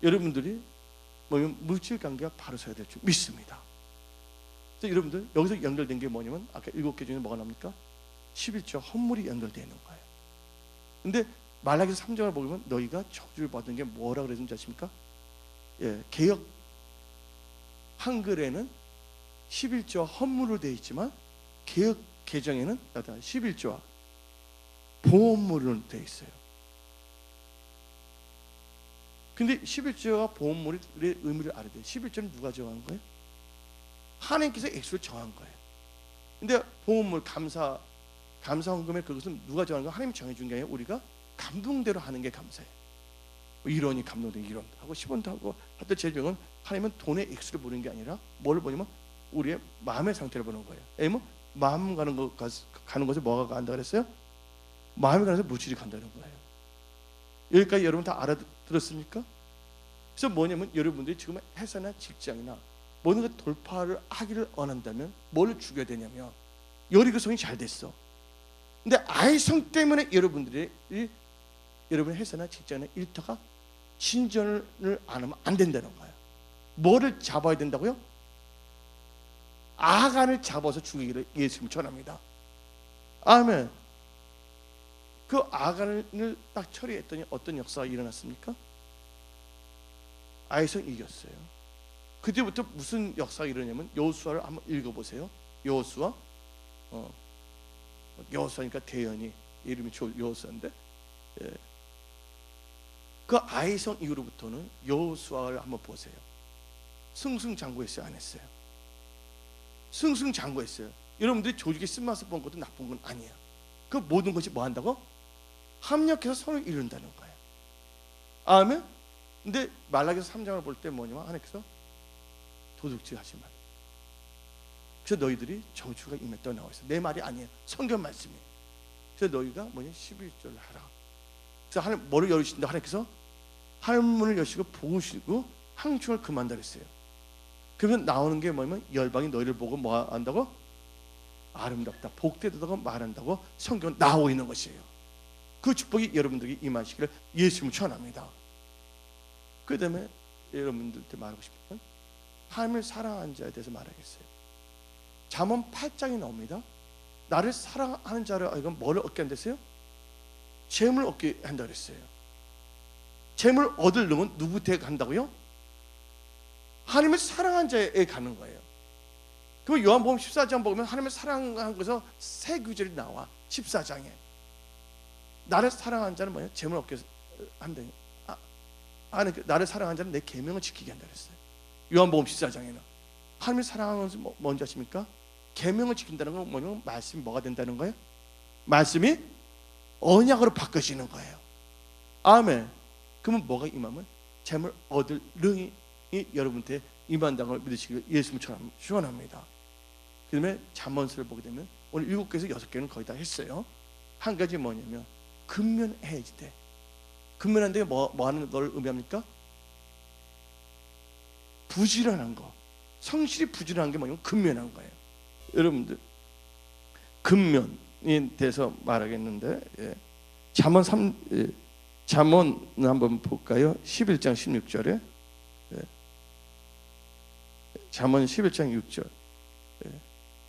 여러분들이 뭐냐면 물질 관계가 바로 서야 될 줄 믿습니다. 그래서 여러분들 여기서 연결된 게 뭐냐면 아까 7개 중에 뭐가 납니까? 11조 헌물이 연결되어 있는 거예요. 근데 말라기서 3장을 보면 너희가 저주를 받은 게 뭐라 그랬는지 아십니까? 예, 개역 한글에는 11조와 헌물로 되어 있지만 개역 개정에는 11조와 보험물로 되어 있어요. 근데 11조와 보험물의 의미를 알아야 돼요. 11조는 누가 정한 거예요? 하나님께서 액수를 정한 거예요. 근데 보험물 감사헌금의 그것은 누가 정한 거예요? 하나님이 정해준 게 아니라 우리가 감동대로 하는 게 감사해요. 1원이 감동되고 1원 하고 10원도 하고 하여튼 제일 중요한 건 하나님은 돈의 액수를 보는 게 아니라 뭘 보냐면 우리의 마음의 상태를 보는 거예요. 아니면 마음 가는 것에 뭐가 간다 그랬어요? 마음이 가는 것에 물질이 간다는 거예요. 여기까지 여러분 다 알아들었습니까? 그래서 뭐냐면 여러분들이 지금 회사나 직장이나 모든 것 돌파를 하기를 원한다면 뭘 죽여야 되냐면 여리고성이 잘 됐어. 근데 아이성 때문에 여러분의 회사나 직장이나 일터가 진전을 안 하면 안 된다는 거예요. 뭐를 잡아야 된다고요? 아간을 잡아서 죽이기를 예수님 전합니다. 아멘. 그 아간을 딱 처리했더니 어떤 역사가 일어났습니까? 아이성 이겼어요. 그때부터 무슨 역사가 일어나냐면 여호수아를 한번 읽어보세요. 여호수아, 여호수아니까 대연이 이름이 여호수아인데, 예. 그 아이성 이후로부터는 여호수아를 한번 보세요. 승승장구했어요, 안 했어요? 승승장구했어요. 여러분들이 조직에 쓴맛을 본 것도 나쁜 건 아니에요. 그 모든 것이 뭐 한다고? 합력해서 선을 이룬다는 거예요. 아멘. 근데 말라기서 3장을 볼 때 뭐냐면 하나님께서 도둑질 하지 말라. 그래서 너희들이 저주가 임했다고 나와 있어요. 내 말이 아니에요. 성경 말씀이에요. 그래서 너희가 뭐냐 11조를 하라. 그래서 하나님 뭐를 열으신다 하나님께서 하늘문을 여시고 부으시고 항충을 금한다 그랬어요. 그러면 나오는 게 뭐냐면 열방이 너희를 보고 뭐 한다고? 아름답다, 복되다고 말한다고 성경 나오고 있는 것이에요. 그 축복이 여러분들에게 임하시기를 예수님 축원합니다. 그 다음에 여러분들한테 말하고 싶은 건 하나님을 사랑하는 자에 대해서 말하겠어요. 잠언 8장이 나옵니다. 나를 사랑하는 자를 이건 뭐를 얻게 한댔어요? 재물 얻게 한다 그랬어요. 재물 얻으려면 누구한테 간다고요? 하나님을 사랑한 자에 가는 거예요. 그 요한복음 14장 보면 하나님을 사랑한 것에서 새 구절이 나와. 14장에 나를 사랑한 자는 뭐예요? 재물 얻게 한다. 나를 사랑한 자는 내 계명을 지키게 한다 그랬어요. 요한복음 14장에는 하나님을 사랑하는 것은 뭔지 아십니까? 계명을 지킨다는 건 뭐냐면 말씀이 뭐가 된다는 거예요? 말씀이 언약으로 바뀌어지는 거예요. 아멘. 그러면 뭐가 임하면 재물 얻을 능이 여러분한테 임한다는 걸 믿으시길 예수님 축원합니다. 그 다음에 잠언서를 보게 되면 오늘 7개에서 6개는 거의 다 했어요. 한 가지 뭐냐면 근면해야지 돼. 근면한데 뭐 하는 걸 의미합니까? 부지런한 거. 성실히 부지런한 게 뭐냐면 근면한 거예요. 여러분들 근면에 대해서 말하겠는데, 예. 잠언 한번 볼까요? 11장 16절에 잠언 11장 6절. 예.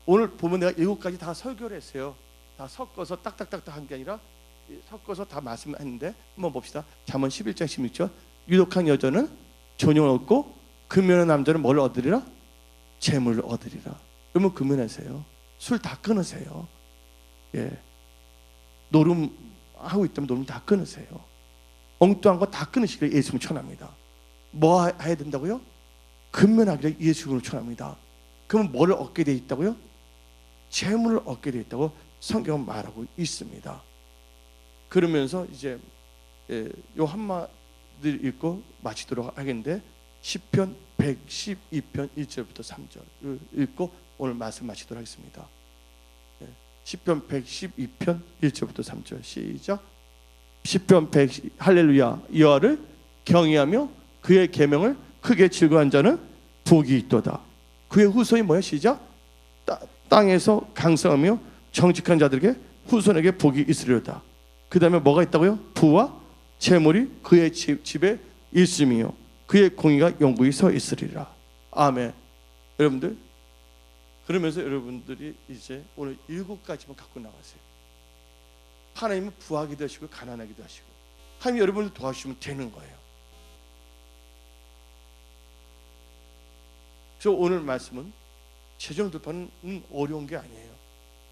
오늘 보면 내가 7가지 다 설교를 했어요. 다 섞어서 딱딱딱딱 한 게 아니라 섞어서 다 말씀했는데 한번 봅시다. 잠언 11장 16절. 유독한 여자는 존용을 얻고 근면한 남자는 뭘 얻으리라? 재물을 얻으리라. 그러면 근면하세요. 술 다 끊으세요. 예. 노름하고 있다면 노름 다 끊으세요. 엉뚱한 거 다 끊으시길 예수님 축원합니다. 뭐 해야 된다고요? 근면하기를 예수 이름으로 축원합니다. 그러면 뭐를 얻게 돼 있다고요? 재물을 얻게 돼 있다고 성경은 말하고 있습니다. 그러면서 이제 요 한마디를 읽고 마치도록 하겠는데, 시편 112편 1절부터 3절을 읽고 오늘 말씀 마치도록 하겠습니다. 시편 112편 1절부터 3절 시작. 시편 110 할렐루야. 여호와를 경외하며 그의 계명을 크게 즐거워한 자는 복이 있도다. 그의 후손이 뭐야? 시작. 땅에서 강성하며 정직한 자들에게 후손에게 복이 있으리로다. 그 다음에 뭐가 있다고요? 부와 재물이 그의 집에 있으며 그의 공의가 영구히 서 있으리라. 아멘. 여러분들, 그러면서 여러분들이 이제 오늘 7가지만 갖고 나가세요. 하나님은 부하기도 하시고 가난하기도 하시고, 하나님 여러분을 도와주시면 되는 거예요. 그래서 오늘 말씀은 재정 돌파는 어려운 게 아니에요.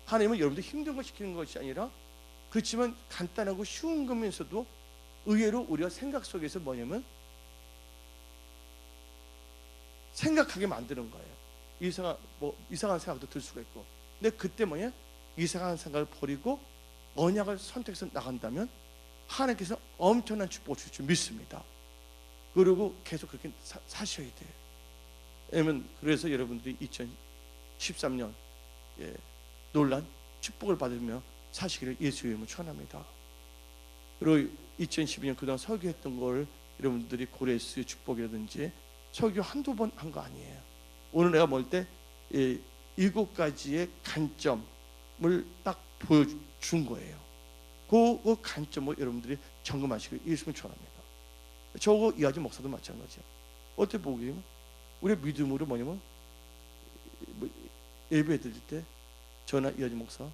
하나님은 여러분들 힘든 걸 시키는 것이 아니라, 그렇지만 간단하고 쉬운 거면서도 의외로 우리가 생각 속에서 뭐냐면 생각하게 만드는 거예요. 이상한 생각도 들 수가 있고, 근데 그때 뭐냐? 이상한 생각을 버리고 언약을 선택해서 나간다면 하나님께서 엄청난 축복을 줄 줄 믿습니다. 그리고 계속 그렇게 사셔야 돼요. 왜냐면 그래서 여러분들이 2013년 놀란 축복을 받으며 사시기를 예수 이름으로 축원합니다. 그리고 2012년 그동안 설교했던 걸 여러분들이 고레스 축복이라든지 설교 한두 번 한 거 아니에요. 오늘 내가 볼 때 7가지의 관점을 딱 보여준 거예요. 그 관점을 여러분들이 점검하시길 예수님을 축원합니다. 저거 이하지 목사도 마찬가지야. 어떻게 보기에는 우리 믿음으로 뭐냐면 예배 드릴 때 저나 이하지 목사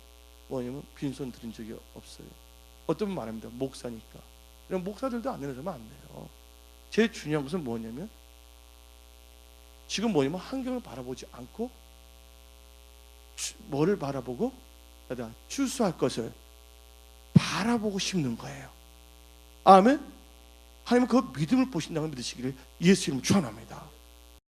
뭐냐면 빈손 드린 적이 없어요. 어떤 분 말합니다. 목사니까. 그럼 목사들도 안 내려주면 안 돼요. 제일 중요한 것은 뭐냐면 지금 뭐냐면 환경을 바라보지 않고 뭐를 바라보고 추수할 것을 바라보고 심는 거예요. 아멘. 하나님은 그 믿음을 보신다고 믿으시기를 예수 이름으로 축원합니다.